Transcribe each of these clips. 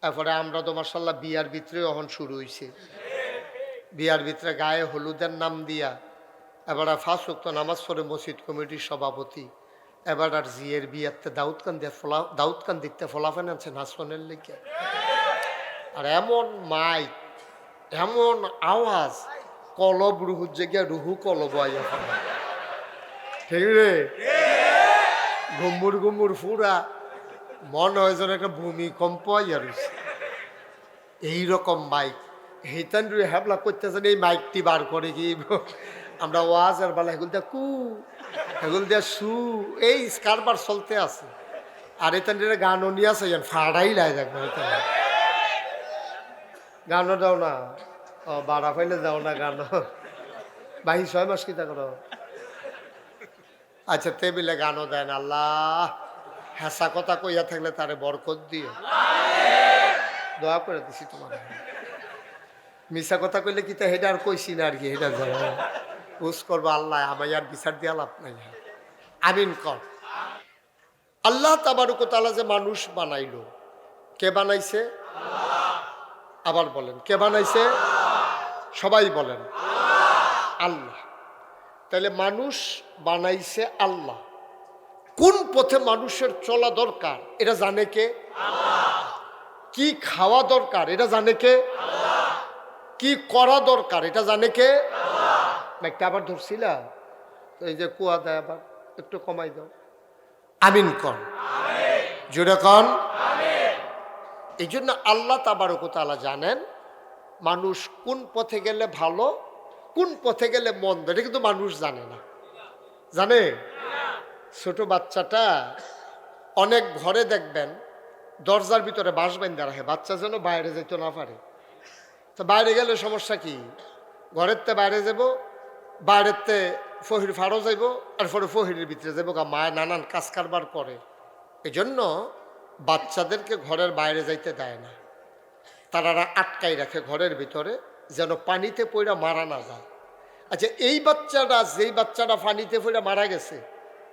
এরপরে আমরা তো মার্শাল্লাহ বিয়ার ভিতরে এখন শুরু হয়েছে, বিয়ার ভিতরে গায়ে হলুদের নাম দিয়া এবার 5 ওয়াক্ত নামাজ পড়ে মসজিদ কমিটির সভাপতি, এবার আর জিয়ের বিয়াতে দাউদকান দিতে ফলাফেন আনছে নাচনের লেগে। আর এমন মাইক, এমন আওয়াজ, কলব রুহুর জায়গায় রুহু কলব আইয়া ফেলা, ঠিক রে? গুম্মুর গুম্মুর ফুরা মনে হয় যেন একটা ভূমিকম্প আইয়া রয়েছে। এইরকম মাইক হেতান হ্যাবলা করতেছেন, এই মাইকটি বার করে কি আমরা ওয়াজ আর বেলা এগুলো দিয়া কু, এগুলো দিয়া সু, এই কারবার চলতে আছে। আর এতান গানও নিয়ে আছে ফাড়াই লাই দেখবে, গানও দাও না, ও বাড়া পাইলে দাও না গান, বাহি 6 মাস কিতা করো। আচ্ছা টেবিলে গানও দেন, আল্লাহ হেসা কথা কইয়া থাকলে তারে বরকত দিও, দোয়া করে দিছি তোমার। মিশা কথা কইলে কি তা হেটা আর কইছি না আর কি, হেটা যাবো বুঝ করবো আল্লাহ, আমায় আর বিচার দিয়া লাভ নাই। আমিন কর। আল্লাহ তাবারক ওয়া তাআলা যে মানুষ বানাইলো, কে বানাইছে? আবার বলেন, কে বানাইছে? সবাই বলেন আল্লাহ। তাহলে মানুষ বানাইছে আল্লাহ। কোন পথে মানুষের চলা দরকার এটা জানে কে? কি খাওয়া দরকার এটা জানে কে? কি করা দরকার এটা জানে কে? একটা আবার ধরছিলা তো, এই যে কুয়া দেয়, আবার একটু কমাই দাও। আমিন কন, জোরে কন। এই জন্য আল্লাহ তাবারক ওয়া তাআলা জানেন মানুষ কোন পথে গেলে ভালো, কোন পথে গেলে মন্দ, এটা কিন্তু মানুষ জানে না। জানে? ছোট বাচ্চাটা অনেক ঘরে দেখবেন দরজার ভিতরে বাঁশ বাইন্ধা রাখে, বাচ্চা যেন বাইরে যেতে না পারে। তো বাইরে গেলে সমস্যা কি? ঘরের তে বাইরে যাব, বাইরের তে ফহির ফাড়ো যাইব, আর পরে ফহিরের ভিতরে যাবো, মায় নানান কাজ কারবার করে। এই জন্য বাচ্চাদেরকে ঘরের বাইরে যাইতে দেয় না, তারা আটকাই রাখে ঘরের ভিতরে, যেন পানিতে পড়া মারা না যায়। আচ্ছা এই বাচ্চাটা, যেই বাচ্চাটা পানিতে পড়া মারা গেছে,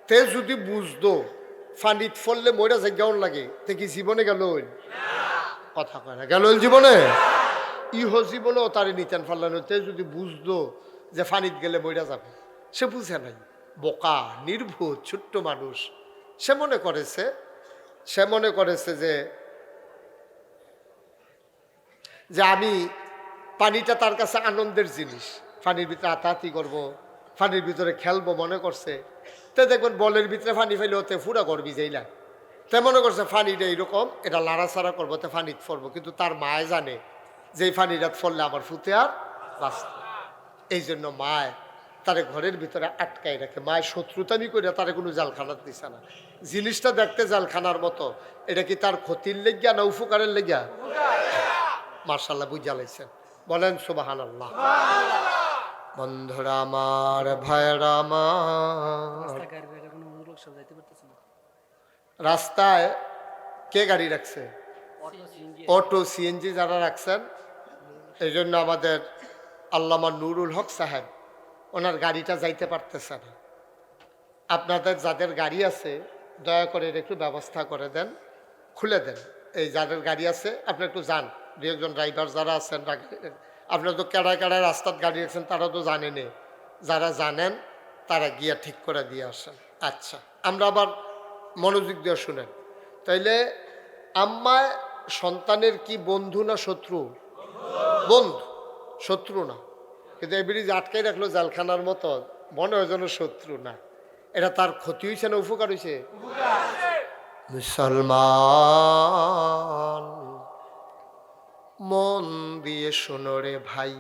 তে যদি বুঝতো পানিত ফললে মরা যায় কেমন লাগে, তে কি জীবনে গেল? কথা কয় না, গেল জীবনে? ইহ জীবনেও তারে নিতেন ফাল্লানো। তে যদি বুঝতো যে পানিত গেলে মরা যাবে, সে বুঝে নাই, বোকা নির্ভুল ছোট্ট মানুষ। সে মনে করেছে যে আমি, পানিটা তার কাছে আনন্দের জিনিস, পানির ভিতরে আতাহাতি করবো, পানির ভিতরে খেলবো মনে করছে। তে দেখবেন বলের ভিতরে পানি ফেলে ওতে ফুরা করবি যাইলা, তে মনে করছে পানিটা এইরকম, এটা লাড়াছাড়া করবো, তে পানিত ফরবো। কিন্তু তার মায় জানে যে এই পানিটা ফললে আমার ফুতে আর বাঁচত। এই জন্য মায় তারে ঘরের ভিতরে আটকাই রাখে। মায় শত্রুতামি করে তারে কোনো জালখানার দিছে না। জিনিসটা দেখতে জালখানার মতো, এটা কি তার ক্ষতির লেগিয়া না উপকারের লেগিয়া? মাশাআল্লাহ বুঝা লাইছেন, বলেন সুবহানাল্লাহ। বন্ধুরা আমার, ভাইরা আমার, রাস্তায় কে গাড়ি রাখছে? অটো সিএনজি যারা রাখছেন, এই জন্য আমাদের আল্লামা নুরুল হক সাহেব ওনার গাড়িটা যাইতে পারতেছে না। আপনাদের যাদের গাড়ি আছে দয়া করে একটু ব্যবস্থা করে দেন, খুলে দেন। এই যাদের গাড়ি আছে আপনি একটু যান, দু একজন ড্রাইভার যারা আছেন, আপনারা তো কেড়ায় কেড়ায় রাস্তার গাড়ি রাখছেন, তারা তো জানেনি। যারা জানেন তারা গিয়া ঠিক করে দিয়ে আসেন। আচ্ছা, আমরা আবার মনোযোগ দিয়ে শুনেন। তাইলে আম্মায় সন্তানের কি বন্ধু না শত্রু? বন্ধু, শত্রু না। কিন্তু এই ব্রিজ আটকাই রাখলো জালখানার মতো, মনে হয় যেন শত্রু না। এটা তার ক্ষতি হয়েছে না উপকার হয়েছে? মুসলমান মন দিয়ে শোনো রে ভাই,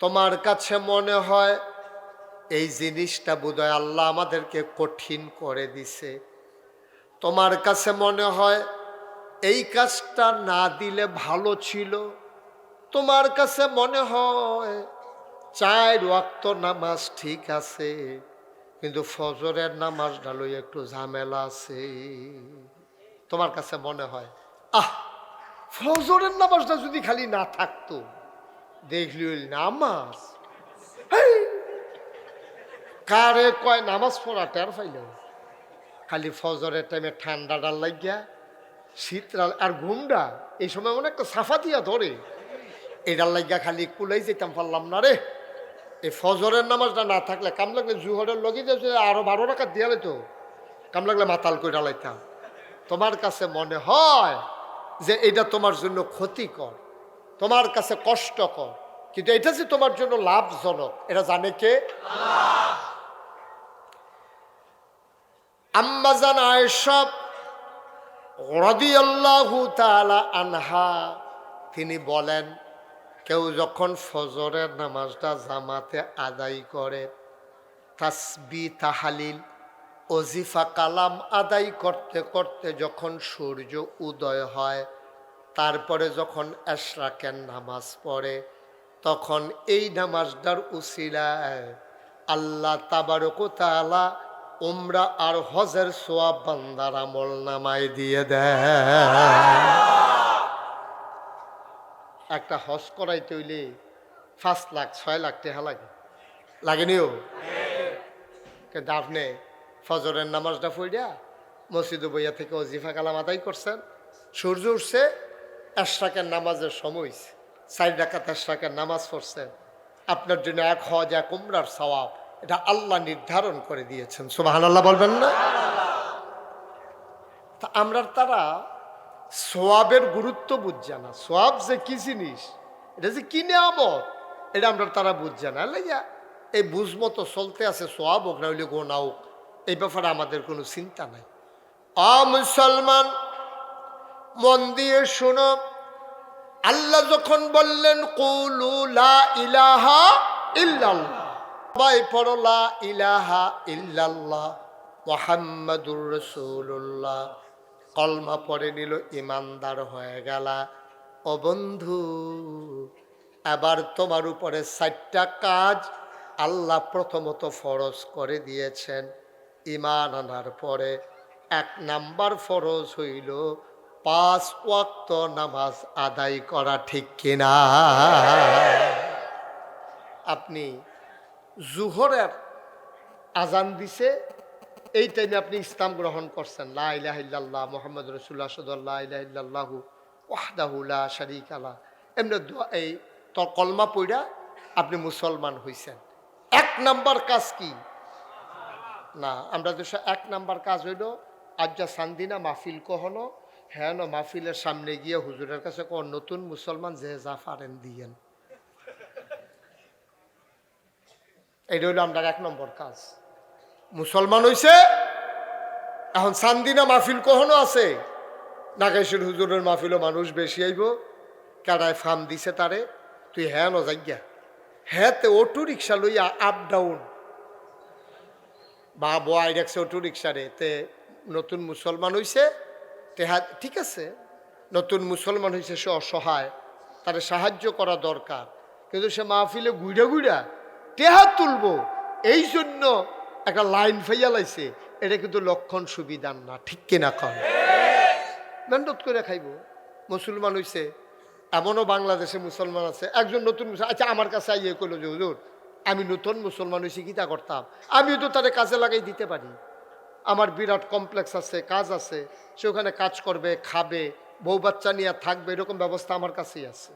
তোমার কাছে মনে হয় এই জিনিসটা বোধহয় আল্লাহ আমাদেরকে কঠিন করে দিছে, তোমার কাছে মনে হয় এই কাজটা না দিলে ভালো ছিল, তোমার কাছে মনে হয় 4 ওয়াক্ত নামাজ ঠিক আছে, কিন্তু ফজরের নামাজ ডালো একটু ঝামেলা আছে। তোমার কাছে মনে হয় ফজরের নামাজটা যদি খালি না থাকতো, দেখলি নামাজ কারে কয় নামাজ পড়া টের পাইল, খালি ফজরের টাইমে ঠান্ডা ডাল লাগিয়া শীতকাল আর ঘুমটা এই সময় মনে একটা সাফা দিয়া ধরে, এটার লাগিয়া খালি কুলাই যেতাম পারলাম না রে। এই ফজরের নামাজটা না থাকলে কাম লাগলে জুহরের লগে যে আরো 12 টাকা দিয়া তো কাম লাগলে মাতাল করে লাইতাম। তোমার কাছে মনে হয় যে এটা তোমার জন্য ক্ষতিকর, তোমার কাছে কষ্টকর, কিন্তু এটা যে তোমার জন্য লাভজনক এটা জানে কে? আম্মা জান আয়েশা রাদিয়াল্লাহু তাআলা আনহা তিনি বলেন, কেউ যখন ফজরের নামাজটা জামাতে আদায় করে, তাসবিহ তাহলিল ওজিফা কালাম আদায় করতে করতে যখন সূর্য উদয় হয়, তারপরে যখন এশরাকের নামাজ পড়ে, তখন এই নামাজটার উসিলায় আল্লাহ তাবারক ওয়া তাআলা উমরা আর হজের সওয়াব বান্দার আমল নামায় দিয়ে দেয়। একটা হজ করাইতে হইলে 5 লাখ 6 লাখ টাকা লাগে, লাগেনিও? কিন্তু আপনি ফজরের নামাজটা পড়িয়া মসজিদে বইয়া থেকে ওজিফা কালাম আদায় করছেন, সূর্য উঠছে, এশরাকের নামাজের সময় 4 রাকাত এশরাকের নামাজ পড়ছেন, আপনার জন্য 1 হজ 1 উমরার সওয়াব এটা আল্লাহ নির্ধারণ করে দিয়েছেন। সুবহানাল্লাহ বলবেন না? তা আমরা তারা সোয়াবের গুরুত্ব বুঝছে না, সোয়াব যে কি জিনিস, এটা যে কি নিয়ামত এটা আমরা তারা বুঝছে না। লাইয়া এই বুঝমতো চলতে আছে, সোয়াব হোক না হইলে গোনা হোক, এই ব্যাপারে আমাদের কোনো চিন্তা নাই। মুসলমান মন দিয়ে শোনো, আল্লাহ যখন বললেন কুলু লা ইলাহা ইল্লাল্লাহ, সবাই পড়ো লা ইলাহা ইল্লাল্লাহ মুহাম্মাদুর রাসূলুল্লাহ, কলমা পড়ে নিল, ইমানদার হয়ে গেল। ও বন্ধু, এবার তোমার উপরে 4টা কাজ আল্লাহ প্রথমত ফরজ করে দিয়েছেন ঈমান আনার পরে। 1 নাম্বার ফরজ হইল 5 ওয়াক্ত নামাজ আদায় করা, ঠিক কিনা? আপনি জুহরের আজান দিছে, এই টাইমে আপনি ইসলাম গ্রহণ করছেন, লা ইলাহা ইল্লাল্লাহ মুহাম্মাদুর রাসূলুল্লাহ সাল্লাল্লাহু লা ইলাহা ইল্লাল্লাহু ওয়াহদাহু লা শারীকা লাহু, এমনি এই কলমা পড়া আপনি মুসলমান হইছেন। 1 নাম্বার কাজ কি? না, আমরা দেশে 1 নাম্বার কাজ হইল আজ্জা সান্দিনা মাহফিল কহনো, হ্যাঁ মাহফিলের সামনে গিয়ে হুজুরের কাছে কোন নতুন মুসলমান যে যা পারেন দিয়েন, এটা হইল আমরা 1 নম্বর কাজ। মুসলমান হইছে, এখন সান্দিনা মাহফিল কখনো আছে, নাগেশ্বর হুজুরের মাহফিলও মানুষ বেশি আইব, কারায় ফার্ম দিছে তারে, তুই হ্যাঁ ন যাইয়া হ্যাঁ তে অটো রিক্সা লইয়া আপ ডাউন বা বয় রাখছে অটো রিক্সারে, তে নতুন মুসলমান হইছে, তেহা ঠিক আছে, নতুন মুসলমান হইছে, সে অসহায়, তারে সাহায্য করা দরকার, কিন্তু সে মাহফিলে গুইড়া গুইড়া টেহা তুলবো এই জন্য একটা লাইন ফাইয়া লাইছে, এটা কিন্তু লক্ষণ সুবিধান না, ঠিক কিনা কন? মেহনত করে খাইব। মুসলমান হইছে, এমনও বাংলাদেশে মুসলমান আছে, একজন নতুন আচ্ছা আমার কাছে আইয়ে কইল যে হুজুর আমি নতুন মুসলমান হয়েছি, কিতা করতাম? আমিও তো তারে কাজে লাগাই দিতে পারি, আমার বিরাট কমপ্লেক্স আছে, কাজ আছে, সে ওখানে কাজ করবে, খাবে, বউ বাচ্চা নিয়ে থাকবে, এরকম ব্যবস্থা আমার কাছেই আছে।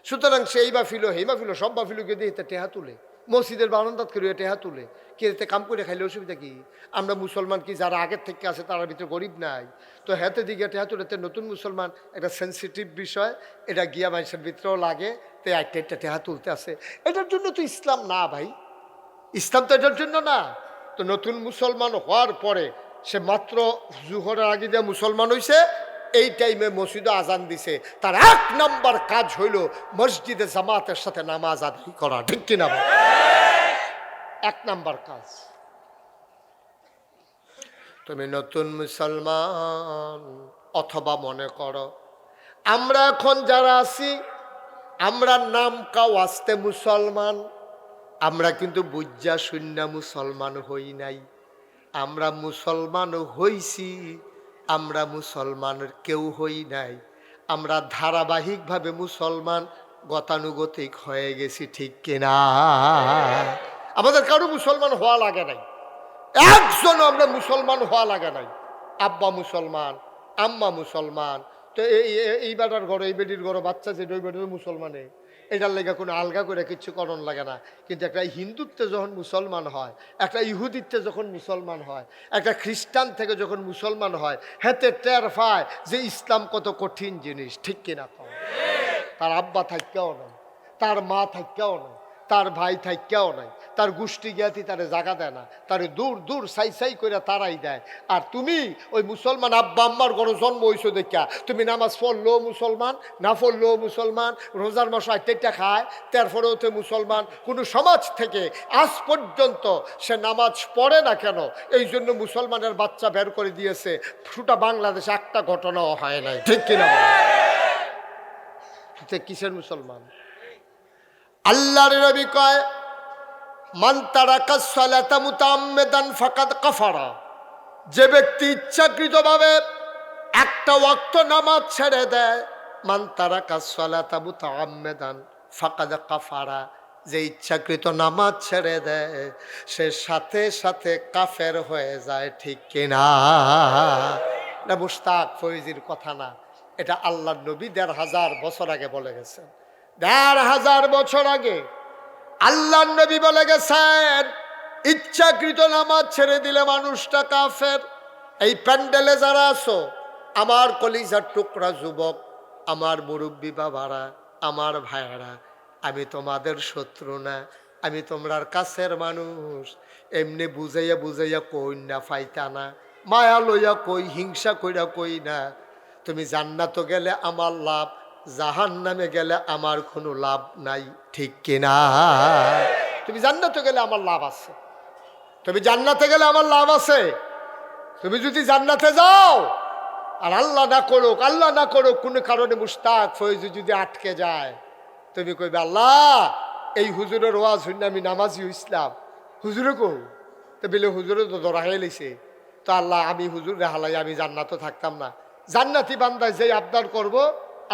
সুতরাং সেই মাহফিলও হেই মাহফিলও সব মাহফিলকে দিয়ে টেহা তুলে, মসজিদের বারান্দাত করে টেহা তুলে, কে এতে কাম করে খাইলে অসুবিধা কি? আমরা মুসলমান কি যারা আগের থেকে আছে তার ভিতরে গরিব নাই? তো হাতে দিকে টেহা তুলে, নতুন মুসলমান একটা সেন্সিটিভ বিষয়, এটা গিয়া মানুষের ভিতরেও লাগে, তো একটা টেহা তুলতে আছে, এটার জন্য তো ইসলাম না ভাই, ইসলাম তো এটার জন্য না। তো নতুন মুসলমান হওয়ার পরে সে মাত্র জুহরের আগে দিয়ে মুসলমান হইছে, এই টাইমে মসজিদে আজান দিছে, তার 1 নাম্বার কাজ হইল মসজিদে জামাতের সাথে নামাজ আদায় করা, ঠিক কিনা? 1 নাম্বার কাজ। তুমি নতুন মুসলমান, অথবা মনে করো আমরা এখন যারা আছি আমরা নাম কাও আসতে মুসলমান, আমরা কিন্তু বুঝা শূন্য মুসলমান হই নাই, আমরা মুসলমান হইছি, আমরা মুসলমানের কেউ হই নাই, আমরা ধারাবাহিকভাবে মুসলমান গতানুগতিক হয়ে গেছি, ঠিক কিনা? আমাদের কারো মুসলমান হওয়া লাগে নাই, একজন আমরা মুসলমান হওয়া লাগে নাই। আব্বা মুসলমান, আম্মা মুসলমান, তো এই বেটার ঘর, এই বেটির ঘর বাচ্চা যেটা, ওই বেটার মুসলমানে, এটার লেগে কোনো আলগা করে কিছু করণ লাগে না। কিন্তু একটা হিন্দুত্বে যখন মুসলমান হয়, একটা ইহুদিত্বে যখন মুসলমান হয়, একটা খ্রিস্টান থেকে যখন মুসলমান হয়, হেতে টের পায় যে ইসলাম কত কঠিন জিনিস, ঠিক কিনা কম? তার আব্বা থাকতেও নাই, তার মা থাকতেও নাই, তার ভাই থাকতেও নাই, তার গোষ্ঠী জ্ঞাতি তারে জাগা দেয় না, তারে দূর দূর সাই সাই করে তারাই দেয়। আর তুমি ওই মুসলমান আব্বা আম্মার ঘরে জন্ম হইছো দেখা তুমি নামাজ পড়লো মুসলমান, না পড়লো মুসলমান, রোজার মাস আইটেটা খায়, তারপরেও তো মুসলমান। কোনো সমাজ থেকে আজ পর্যন্ত সে নামাজ পড়ে না কেন, এই জন্য মুসলমানের বাচ্চা বের করে দিয়েছে। শুটা বাংলাদেশে একটা ঘটনাও হয় নাই, ঠিক কিনা? কিসের মুসলমান? আল্লাহর নবী কয়, মান তারাকা সালাতা মুতাআম্মিদান ফাকাদ কাফারা, যে ব্যক্তি ইচ্ছাকৃতভাবে একটা ওয়াক্ত নামাজ ছেড়ে দেয়, মান তারাকা সালাতা মুতাআম্মিদান ফাকাদ কাফারা, যে ইচ্ছাকৃত নামাজ ছেড়ে দেয় সে সাথে সাথে কাফের হয়ে যায়, ঠিক কিনা? এটা মুশতাক ফৈজির কথা না, এটা আল্লাহর নবী ১৫০০ বছর আগে বলে গেছেন। ১৫০০ বছর আগে আল্লাহর নবী বলে গেছেন, ইচ্ছাকৃত নামাজ ছেড়ে দিলে মানুষটা কাফের। এই প্যান্ডেলে যারা আছো, আমার কলিজার টুকরা যুবক, আমার মুরব্বী বাবারা, আমার ভাইয়ারা, আমি তোমাদের শত্রু না, আমি তোমরার কাছের মানুষ। এমনি বুঝাইয়া বুঝাইয়া কই না, ফাইতা না, মায়া লইয়া কই, হিংসা কইরা কই না। তুমি জান্নাতে গেলে আমার লাভ, জাহান্নামে গেলে আমার কোনো লাভ নাই, ঠিক কিনা? তুমি জান্নাতে গেলে আমার লাভ আছে, তুমি জান্নাতে গেলে আমার লাভ আছে। তুমি যদি জান্নাতে যাও আর আল্লাহ না করুক, আল্লাহ না করুক, কোনো কারণে মুশতাক ফৈজি যদি আটকে যায়, তুমি কইবে আল্লাহ এই হুজুরের ওয়াজ শুনে আমি নামাজি ইসলাম, হুজুরে কো তো বলে হুজুরে তো ধরা হয়ে লিছে, তো আল্লাহ আমি হুজুর রেহালাই আমি জান্নাতও থাকতাম না। জান্নাতি বান্দায় যেই আবদার করবো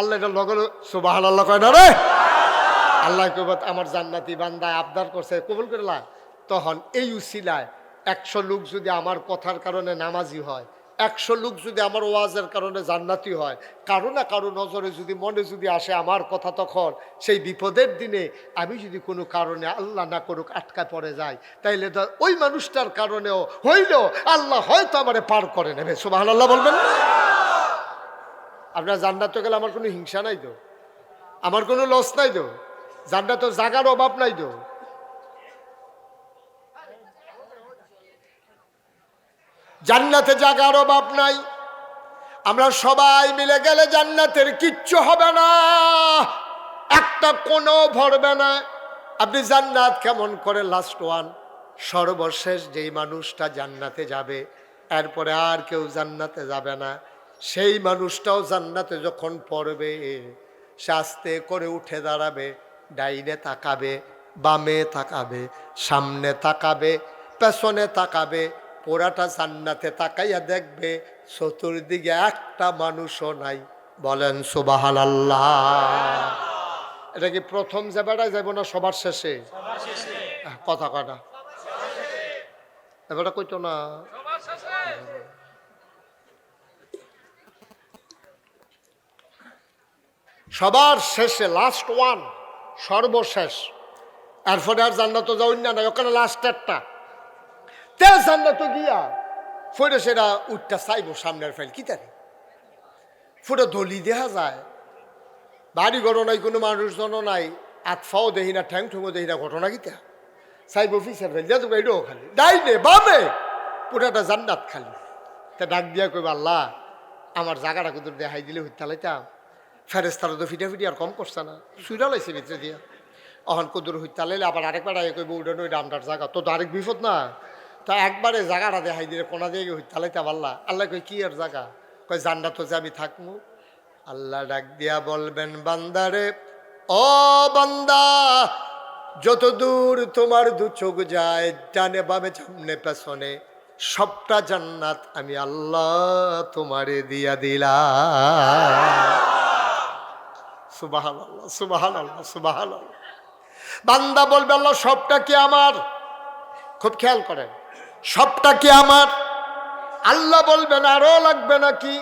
আল্লাহ এটা লগল সুবহানাল্লাহ কয় না রে, আল্লাহ কইব আমার জান্নাতি বান্দায় আবদার করছে কবুল করলা। তখন এই উসিলায় ১০০ লোক যদি আমার কথার কারণে নামাজি হয়, ১০০ লোক যদি আমার ওয়াজের কারণে জান্নাতি হয়, কারো না কারো নজরে যদি মনে যদি আসে আমার কথা, তখন সেই বিপদের দিনে আমি যদি কোনো কারণে আল্লাহ না করুক আটকা পড়ে যাই, তাইলে ওই মানুষটার কারণেও হইল আল্লাহ হয়তো আমারে পার করে নেবে। সুবহানাল্লাহ বলবেন না? আপনার জান্নাতে গেলে আমার কোনো হিংসা নাই তো, আমার কোনো লস নাই তো, জান্নাতে জাগার অভাব নাই তো। জান্নাতে জাগার অভাব নাই। আমরা সবাই মিলে গেলে জান্নাতের কিচ্ছু হবে না, একটা কোনো ভরবে না। আপনি জান্নাত কেমন করে, লাস্ট ওয়ান, সর্বশেষ যেই মানুষটা জান্নাতে যাবে, এরপরে আর কেউ জান্নাতে যাবে না, সেই মানুষটাও জান্নাতে যখন পড়বে, সে আস্তে করে উঠে দাঁড়াবে, ডাইনে তাকাবে, বামে তাকাবে, সামনে তাকাবে, পেছনে তাকাবে, পুরাটা জান্নাতে তাকাইয়া দেখবে চতুর্দিকে একটা মানুষও নাই। বলেন সুবহানাল্লাহ। এটা কি প্রথম যে বেড়ায় যাবো না সবার শেষে? কথা কয়টা এবারটা কইতো না। সবার শেষে, লাস্ট ওয়ান, সর্বশেষ। এরপরে আর জান্নাত যাওয়ার না, ওখানে লাস্ট একটা তে জান্নাত গিয়া ফোরে সেটা উঠটা চাইবো সামনের ফাইল কি তারে ফুটে দলি দেখা যায়, বাড়ি ঘর নাই, কোনো মানুষজনও নাই, আতফাও দেখি না, ঠ্যাং ঠুঙো দেখি না, ঘটনা কিতা চাইবো ফিসার ফেল যা তোকে এটাও খালি ডাইনে বামে পুরাটা জান্নাত খালি। তা ডাক দিয়া কইবা আল্লাহ আমার জায়গাটা কুদুর দেখাই দিলে হইতে লাইতাম। ফেরেস্তারা তো ফিটাফিটি আর কম করছে না, সুইরা লাইছে ভিতরে দিয়া। অহন কুদুর হইতে লাইলে আবার আরেকবার আগে কইব উঠানো ওইটা আমরার জায়গা, তো আরেক বিপদ না। তা একবারে জায়গাটা দেখাই দিলে কোনা দিয়ে হইতে লাইতাম। আল্লাহ আল্লাহ কই কি আর জায়গা, কয় জান্নাত যে আমি থাকবো। আল্লাহ ডাক দিয়া বলবেন বান্দারে, ও বান্দা যত দূর তোমার দু চোখ যায়, ডানে বামে সামনে পেছনে, সবটা জান্নাত আমি আল্লাহ তোমারে দিয়া দিলাম। সুবহানাল্লাহ সুবহানাল্লাহ সুবহানাল্লাহ। বান্দা বলবে আল্লাহ সবটা কি আমার? খুব খেয়াল করেন, সবটা কি আমার? আল্লাহ বলবেন আরো লাগবে নাকি?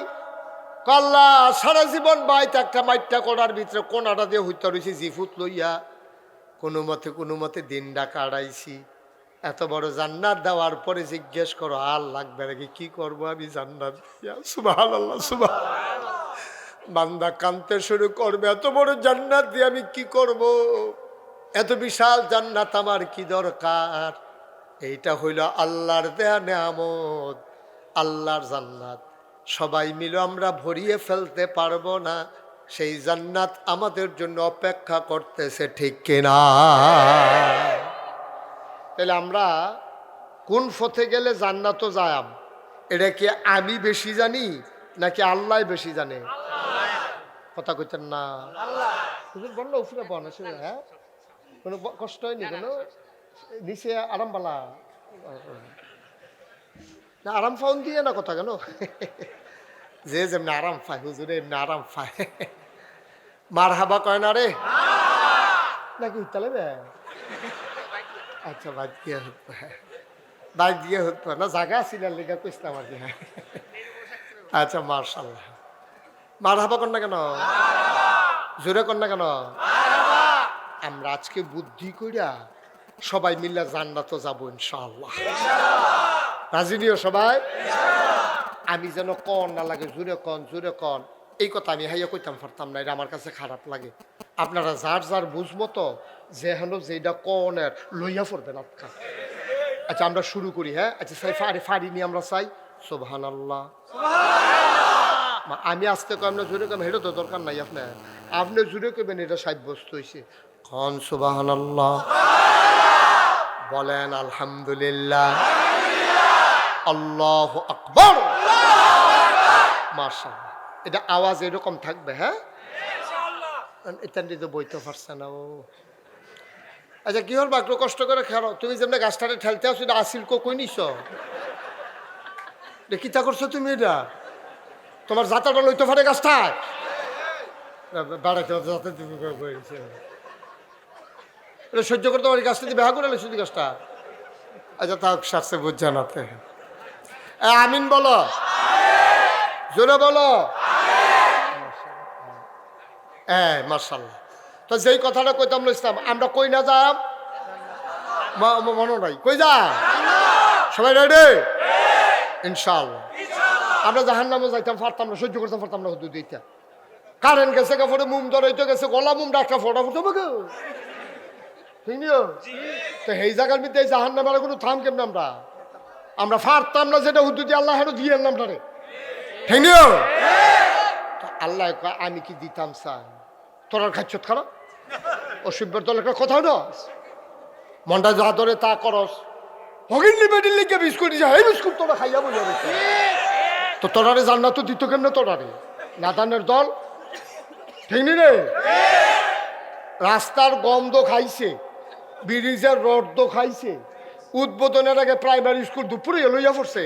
কাল্লা সারা জীবন বাইতে একটা মাইটটা করার ভিতরে কোনাটা দিয়ে হইতে রয়েছি জিফুত লইয়া কোনো মতে দিনটা কাটাইছি। এত বড় জান্নাত দেওয়ার পরে জিজ্ঞেস করো আর লাগবে নাকি? কি করবো আমি জান্নাত দিয়া? সুবহানাল্লাহ, সুবহানাল্লাহ। বান্দা কাঁদতে শুরু করবে, এত বড় জান্নাত দিয়ে আমি কি করব? এত বিশাল জান্নাত আমার কি দরকার? এইটা হইল আল্লাহর দেয়া নেয়ামত, আল্লাহর জান্নাত। সবাই মিলে আমরা ভরিয়ে ফেলতে পারবো না, সেই জান্নাত আমাদের জন্য অপেক্ষা করতেছে, ঠিক কিনা? তাহলে আমরা কোন পথে গেলে জান্নাতও যায়াম, এটা কি আমি বেশি জানি নাকি আল্লাহ বেশি জানে? কথা কইতেন না? বললো উফরে বন আসলে, হ্যাঁ, কোনো কষ্ট হয়নি? কোনো নিচে আরাম বালা না? আরাম ফাউন দিয়ে না কথা কেন? যে যেমনি আরাম পায় হুজুরে এমনি আরাম পায়। মার হাবা কয় না রে নাকি উত্তালে? আচ্ছা, বাদ দিয়ে হতো, বাইক দিয়ে হতো না, জায়গা ছিল লেখা কইসলাম আর কি। আচ্ছা, মার্শাল্লাহ। মার হাবা কর না কেন? জোরে কর না কেন? আমরা আজকে বুদ্ধি কইরা সবাই মিল্লা জান্নাতে যাবো ইনশাআল্লাহ। রাজি নিও সবাই? আমি যেন কন না লাগে, জোরে কন, জোরে কন। এই কথা আমি হাইয়া কইতাম পারতাম না, এটা আমার কাছে খারাপ লাগে। আপনারা যার যার বুঝমতো যে হেন যেটা কনের লইয়া পড়বেন আপনার। আচ্ছা, আমরা শুরু করি। হ্যাঁ, আচ্ছা, সাই ফাড়ি নিয়ে আমরা চাই সুবহানাল্লাহ। আমি আসতে কম না, জোরে কম, হেঁটে তো দরকার নাই আপনার। আপনি জোরে কবেন, এটা সাব্যস্ত হয়েছে। কন সুবহানাল্লাহ, বলেন আলহামদুলিল্লাহ, আল্লাহু আকবার। মাশাআল্লাহ, এটা আওয়াজ এরকম থাকবে। হ্যাঁ, এটা নিয়ে তো বইতে পারছে না ও। আচ্ছা, কি হল একটু কষ্ট করে খেলো। তুমি যেমন গাছটারে ঠেলতে আসো, এটা আসিল কই নিছ? কিতা করছো তুমি? এটা তোমার যাতাটা লইতে পারে গাছটায় বেড়াইতে যাতে তুমি এটা সহ্য করতে পারি? গাছটা দিয়ে বেহা করে শুধু গাছটা। আচ্ছা, তা শাস্তে বুঝ জানাতে। আমিন বলো, জোরে বলো। হ্যাঁ, মাশাআল্লাহ। তো যেই কথাটা কইতাম ইসলাম, আমরা কই না যাম মনে নাই, কই যা সবাই রেডি ইনশাআল্লাহ। আমরা জাহান্নামে যাইতাম পারতাম না, সহ্য করতে পারতাম না। হুদুদ দিতা কারেন্ট গেছে, কাপড়ে মুম ধরাইতে গেছে, গলা মুম ডাক্তার ফোটা ফুটো বগে, ঠিক নিও তো সেই জায়গার মধ্যে জাহান্নামের কোনো থাম কেমন? আমরা পারতাম না যেটা হুদুদি আল্লাহ হেন দিয়ে আনলাম তারে, ঠিক নিও। আল্লাহ কয় আমি কি দিতাম চাই? তোরার খাচ্ছত খারাপ অসভ্যর দল একটা কথা না, মনটা যা ধরে তা করস। হগিন্নি বেডির লিখে বিস্কুট দিছে, এই বিস্কুট তোরা খাইয়া বলে তো তোরারে জান্নাত তো দিত কেন? তোরারে নাদানের দল, ঠিক নি রে? রাস্তার গন্ধ খাইছে, ব্রিজের রড খাইছে, উদ্বোধনের আগে প্রাইমারি স্কুল দুপুরে লইয়া পড়ছে।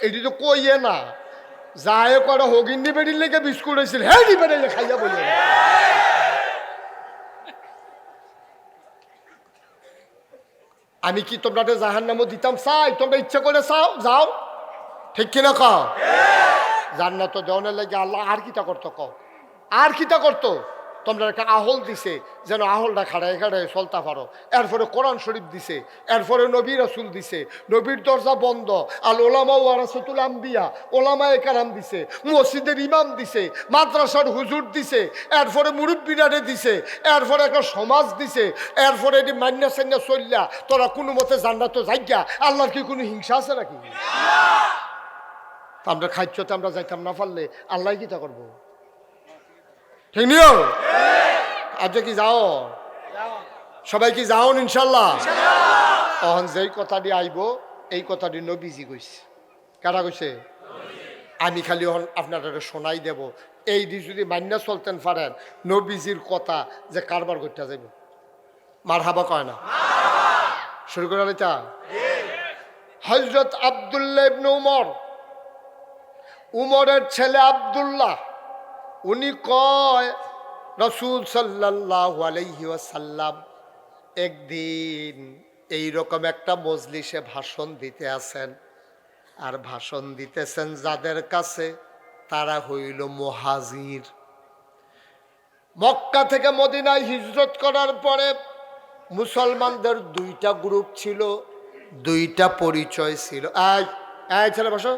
এটি তো কইয়ে না যায় করে হগিন্নি বেডির লেগে বিস্কুট হয়েছিল, হ্যাঁ নি বেড়ে খাইয়া বলে। আমি কি তোমরা জাহান্নামও দিতাম চাই? তোমরা ইচ্ছা করে চাও যাও, ঠিক কিনা কও? জান্নাত দেওয়ানের লাগে আল্লাহ আর কিটা করতো? কও আর কিটা করতো? তোমরা একটা আহল দিছে, যেন আহলটা খাড়ায় খাড়ায় চলতে পারো। এরপরে কোরআন শরীফ দিছে, এরপরে নবী রাসূল দিছে, নবীর দরজা বন্ধ। আল ওলামা ওয়ারাসাতুল আম্বিয়া, ওলামায়ে কেরাম দিছে, মসজিদের ইমাম দিছে, মাদ্রাসার হুজুর দিছে, এরপরে মুরব্বিরারে দিছে, এরপরে একটা সমাজ দিছে, এরপরে এটি মান্না সান্না চললা তোরা কোনো মতে জান্নাত যাইগা। আল্লাহর কি কোনো হিংসা আছে নাকি? আমরা খাইতে আমরা যাইতাম না পারলে আল্লাহ কি তা করবো, ঠিক নিও? আজ কি যাও? সবাই কি যাও ইনশাল্লাহ? তখন যেই কথাটি আইব এই কথাটি নবীজি কইছে। কারা কইছে? আমি খালি আপনারা শোনাই দেব। এই দি যদি মান্না চলতেন পারেন নবীজির কথা, যে কারবার করতে যাইব। মার হাবা কয় না? শুরু করে তা হযরত আব্দুল্লাহ ইবনে উমর, উমরের ছেলে আব্দুল্লাহ, উনি কয় রাসূল সাল্লাল্লাহু আলাইহি ওয়াসাল্লাম একদিন এইরকম একটা মজলিসে ভাষণ দিতে আছেন। আর ভাষণ দিতেছেন যাদের কাছে, তারা হইল মুহাজির। মক্কা থেকে মদিনায় হিজরত করার পরে মুসলমানদের দুইটা গ্রুপ ছিল, দুইটা পরিচয় ছিল। এই ছেলে বসো,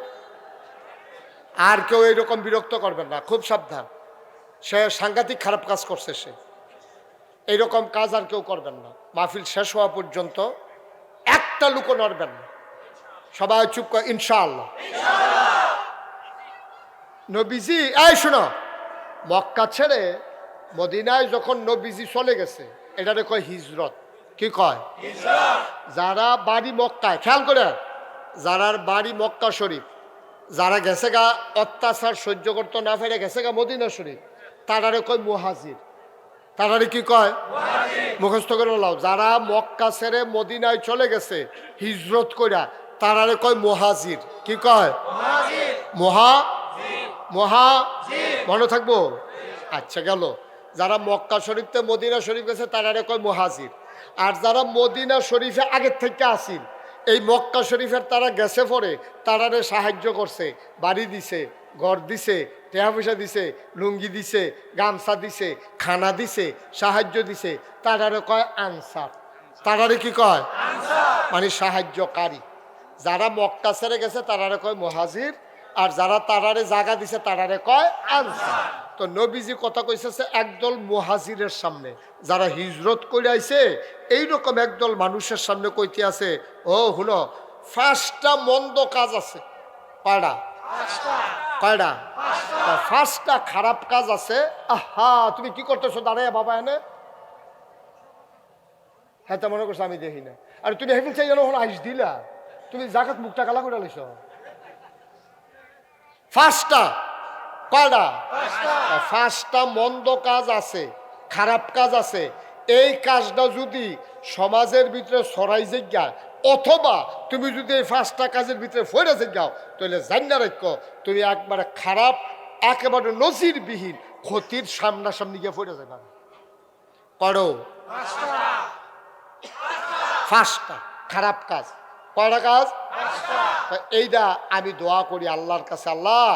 আর কেউ এইরকম বিরক্ত করবেন না, খুব সাবধান। সে সাংঘাতিক খারাপ কাজ করছে, সে এইরকম কাজ আর কেউ করবেন না। মাহফিল শেষ হওয়া পর্যন্ত একটা লুকো নড়বেন না, সবাই চুপ করে ইনশাআল্লাহ। নবীজি এই শোনো, মক্কা ছেড়ে মদিনায় যখন নবীজি চলে গেছে, এটারে কয় হিজরত। কি কয়? যারা বাড়ি মক্কায়, খেয়াল করে, যারার বাড়ি মক্কা শরীফ, যারা গেছে গা অত্যাচার সহ্য করতে না ফেরে গেছে গা মদিনা শরীফ, তারারে কয় মুহাজির। তারারে কি কয়? মুখস্থ করে লাও। যারা মক্কা ছেড়ে মদিনায় চলে গেছে হিজরত কইরা, তারারে কয় মুহাজির। কি কয়? মনে থাকবো? আচ্ছা গেল। যারা মক্কা শরীফতে মদিনা শরীফ গেছে তারারে কয় মুহাজির। আর যারা মদিনা শরীফে আগের থেকে আসিল, এই মক্কা শরীফের তারা গেছে পরে তারারে সাহায্য করছে, বাড়ি দিছে, ঘর দিছে, টাকা পয়সা দিছে, লুঙ্গি দিছে, গামছা দিছে, খানা দিছে, সাহায্য দিছে, তারারে কয় আনসার। তারারে কি কয়? মানে সাহায্যকারী। যারা মক্কা ছেড়ে গেছে তারারে কয় মুহাজির, আর যারা তারারে জায়গা দিছে তারারে কয় আনসার। তো নবীজি কথা কইছে একদল মুহাজিরের সামনে, যারা হিজরত করে আইছে এইরকম একদল মানুষের সামনে কইতে আছে, ও হুনো, 5টা মন্দ কাজ আছে। কয়টা? 5টা খারাপ কাজ আছে। আহা, তুমি কি করতেছো দাঁড়ায় বাবা? এনে হ্যাঁ, তা মনে করছো আমি দেখি না। আর তুমি হেফিল চাই যেন আইস দিলা, তুমি জাকাত মুখটা কালা করে লাইছ। 5টা। কয়টা? 5টা মন্দ কাজ আছে, খারাপ কাজ আছে। এই কাজটা যদি সমাজের ভিতরে ছড়াই যাই, অথবা তুমি যদি এই 5টা কাজের ভিতরে ফইরা যাও, তাহলে জান্না রাখো তুমি একবারে খারাপ, একেবারে নজিরবিহীন ক্ষতির সামনাসামনি গিয়ে ফইরা যাবে। করো 5টা খারাপ কাজ। কয়টা কাজ? এইটা আমি দোয়া করি আল্লাহর কাছে, আল্লাহ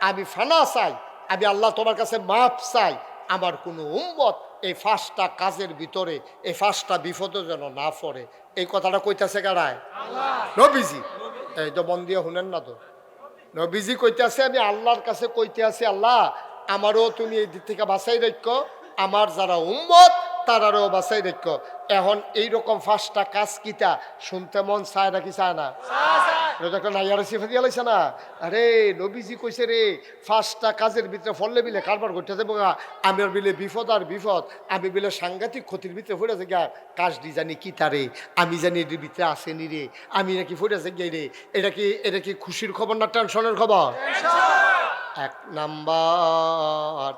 আমি ফানা চাই, আমি আল্লাহ তোমার কাছে মাফ চাই, আমার কোনো উম্মত এই 5টা কাজের ভিতরে, এই 5টা বিপদে যেন না পড়ে। এই কথাটা কইতাছে কারায়? নবীজি। এই তো মন দিয়ে শুনেন না তো, নবীজি কইতাছে আমি আল্লাহর কাছে কইতে আছি, আল্লাহ আমারও তুমি এই দিক থেকে বাঁচাই রাখো, আমার যারা উম্মত তারারও বাঁচাই রাখো। এখন এইরকম 5টা কাজ কিতা শুনতে মন চায় না? কি চায় না? না। আরে নবীজি কইছে রে, 5টা কাজের ভিতরে ফললে বিলে কারবার করতে যাবো, আমার বিলে বিপদ আর বিপদ, আমি বিলে সাংঘাতিক ক্ষতির ভিতরে ফুটে যাই। কাজটি জানি কি তারে, আমি জানি এর ভিতরে আসেনি রে, আমি নাকি ফুটে যাই রে। এটা কি খুশির খবর না টেনশনের খবর? 1 নাম্বার,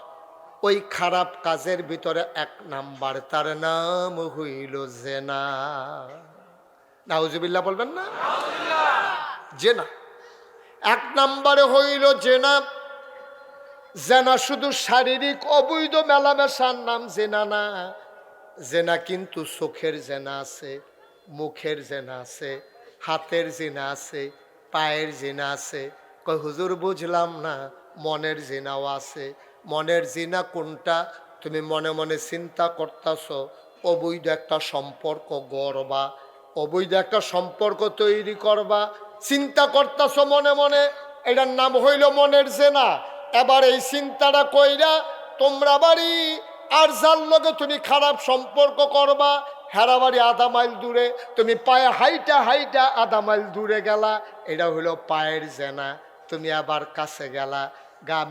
ওই খারাপ কাজের ভিতরে 1 নাম্বার, তার নাম হইল জেনা। নাউজুবিল্লাহ বলবেন না? জেনা 1 নাম্বারে হইল জেনা। জেনা শুধু শারীরিক অবৈধ মেলামেশার নাম জেনা না। জেনা কিন্তু চোখের জেনা আছে, মুখের জেনা আছে, হাতের জেনা আছে, পায়ের জেনা আছে। কই হুজুর বুঝলাম না। মনের জেনাও আছে। মনের জিনা কোনটা? তুমি মনে মনে চিন্তা করতেছ, অবৈধ একটা সম্পর্ক গড়বা, অবৈধ একটা সম্পর্ক তৈরি করবা, চিন্তা করতেছ মনে মনে, এটার নাম হইল মনের জেনা। এবার এই চিন্তাটা কইরা তোমরা বাড়ি আর যার লগে তুমি খারাপ সম্পর্ক করবা, হেরা বাড়ি 1/2 মাইল দূরে, তুমি পায়ে হাইটা হাইটা 1/2 মাইল দূরে গেলা, এটা হইল পায়ের জেনা। তুমি আবার কাছে গেলা,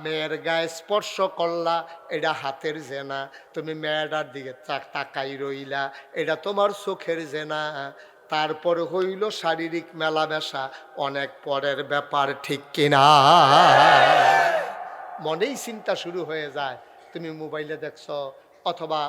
মেয়ের গায়ে স্পর্শ করলা, এটা হাতের জেনা। তুমি মেয়েটার দিকে তাকাই রইলা, এটা তোমার চোখের জেনা। তারপর হইল শারীরিক মেলামেশা, অনেক পরের ব্যাপার, ঠিক কিনা? মনেই চিন্তা শুরু হয়ে যায়। তুমি মোবাইলে দেখছ, অথবা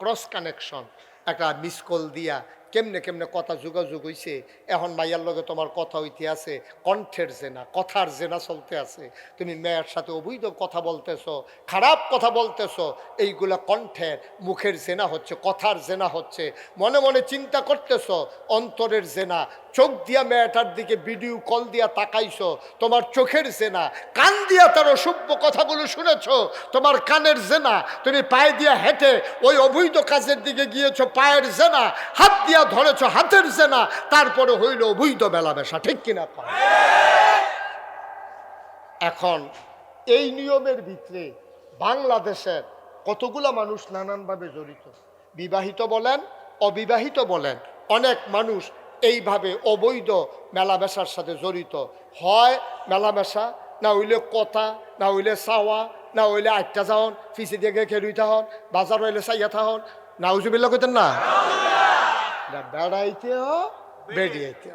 ক্রস কানেকশন, একটা মিস কল দিয়া কেমনে কেমনে কথা যোগাযোগ হইছে, এখন মাইয়ার লগে তোমার কথা হইতে আছে, কণ্ঠের জেনা, কথার জেনা চলতে আছে। তুমি মেয়ের সাথে অবৈধ কথা বলতেছো, খারাপ কথা বলতেছো, এইগুলা কণ্ঠের মুখের জেনা হচ্ছে, কথার জেনা হচ্ছে। মনে মনে চিন্তা করতেছো, অন্তরের জেনা। চোখ দিয়া মেয়েটার দিকে ভিডিও কল দিয়া তাকাইছো, তোমার চোখের জেনা। কান দিয়া তার অসভ্য কথাগুলো শুনেছো, তোমার কানের জেনা। তুমি পায়ে দিয়া হেঁটে ওই অবৈধ কাজের দিকে গিয়েছো, পায়ের জেনা। হাত দিয়া ধরেছো, হাতের জেনা। তারপরে হইল অবৈধ মেলামেশা, ঠিক কিনা? এখন এই নিয়মের ভিতরে বাংলাদেশের কতগুলা মানুষ নানানভাবে জড়িত, বিবাহিত বলেন অবিবাহিত বলেন, অনেক মানুষ এইভাবে অবৈধ মেলামেশার সাথে জড়িত। হয় মেলামেশা, না হইলে কথা, না হইলে চাওয়া, না হইলে আটটা যাওন, ফিসি দিয়ে খেলুইতে হন, বাজার হইলে চাইয়া থাহন, নাউজুবিল্লাহ কইতেন না, বেড়াইতে হ বেড়িয়েতে,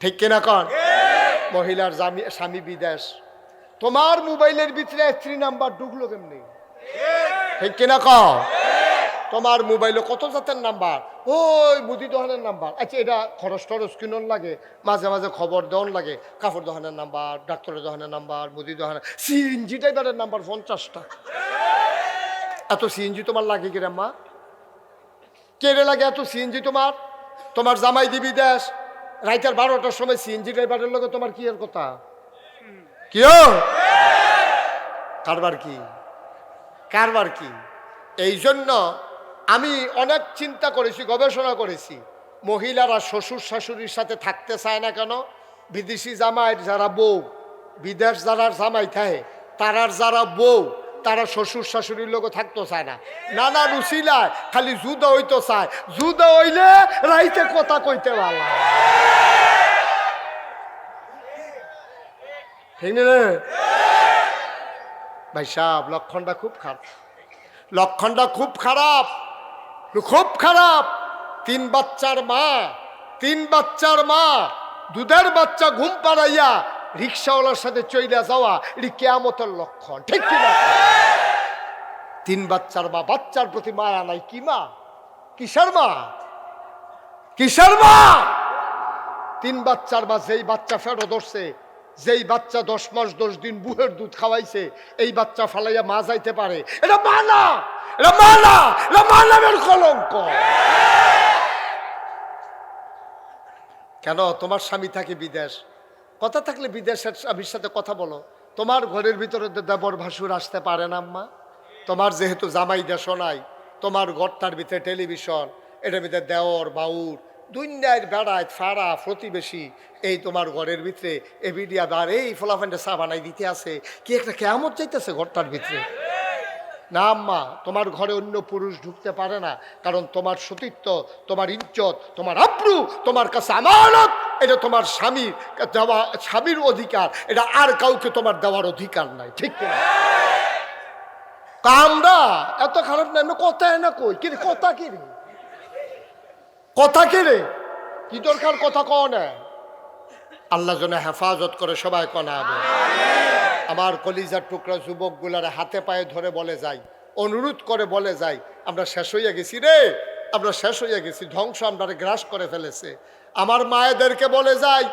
ঠিক কিনা কন? মহিলার স্বামী বিদেশ, তোমার মোবাইলের ভিতরে 3 নাম্বার ঢুকলো কেমনি, ঠিক কিনা কন? তোমার মোবাইলে কত জাতের নাম্বার, ওই মুদি দোকানের নাম্বার। আচ্ছা, এটা খরচ টরচ কিনন লাগে, মাঝে মাঝে খবর দেওয়ান লাগে, কাপড় দোকানের নাম্বার, ডাক্তারের দোকানের নাম্বার, মুদি দোকানের, সিএনজি ড্রাইভারের নাম্বার 50টা। এত সিএনজি তোমার লাগে কিরে মা? কেড়ে লাগে এত সিএনজি তোমার? তোমার জামাই দিবি দেশ, রাইতের 12টার সময় সিএনজি ড্রাইভারের লগে তোমার কি এর কথা? কি কারবার কি, কারবার কি? এই জন্য আমি অনেক চিন্তা করেছি, গবেষণা করেছি, মহিলারা শ্বশুর শাশুড়ির সাথে থাকতে চায় না কেন? বিদেশি জামাইয়ের যারা বউ, বিদেশ যারা জামাই থাকে, তারার যারা বউ, তারা শ্বশুর শাশুড়ির লোক থাকতে চায় না। নানা রুচিলায় খালি জুদা হইতে চায়, জুদা হইলে রাইতে কথা কইতে ভালো, ঠিক না ভাই সাহেব? লক্ষণটা খুব খারাপ, লক্ষণটা খুব খারাপ, খুব খারাপ। 3 বাচ্চার মা, 3 বাচ্চার মা, দুধের বাচ্চা ঘুম পাড়াইয়া রিক্সাওয়ালার সাথে চইলা যাওয়া, এটি কিয়ামতের লক্ষণ, ঠিক কিনা? 3 বাচ্চার মা, বাচ্চার প্রতি মায়া নাই। কি মা? কিসের মা? কিসের মা? 3 বাচ্চার মা, যেই বাচ্চা ফেরো ধরছে, যেই বাচ্চা 10 মাস 10 দিন বুহের দুধ খাওয়াইছে, এই বাচ্চা ফালাইয়া মা যাইতে পারে? এটা মানা, এটা মানা, এটা মানবের কলঙ্ক। কেন? তোমার স্বামী থাকে বিদেশ, কথা থাকলে বিদেশের স্বামীর সাথে কথা বলো। তোমার ঘরের ভিতরে দেবর ভাসুর আসতে পারে না আম্মা? তোমার যেহেতু জামাই দেশ নাই, তোমার ঘরটার ভিতরে টেলিভিশন, এটার ভিতরে দেওর বাউর দুনিয়ার বেড়ায় ফাড়া প্রতিবেশী, এই তোমার ঘরের ভিতরে এভিডিয়া বার, এই ফলাফান্ডে চা বানাই দিতে আছে, কি একটা কেমন চাইতেছে ঘরটার ভিতরে? না আম্মা, তোমার ঘরে অন্য পুরুষ ঢুকতে পারে না, কারণ তোমার সতীত্ব, তোমার ইজ্জত, তোমার আব্রু তোমার কাছে আমানত। এটা তোমার স্বামীর দেওয়া, স্বামীর অধিকার, এটা আর কাউকে তোমার দেওয়ার অধিকার নাই, ঠিক না? কামরা এত খারাপ না, কথা না কই কি কথা, কি রে কথা, কি রে কি দরকার কথা কও না? আল্লাহ যেন হেফাজত করে, সবাই কনা হবে। আমার কলিজার টুকরা যুবক গুলার হাতে পায়ে ধরে বলে যাই, অনুরোধ করে বলে যাই, আমরা শেষ হইয়া গেছি রে, আমরা শেষ হইয়া গেছি, ধ্বংস আমরা গ্রাস করে ফেলেছে। আমার মায়েদেরকে বলে যাই,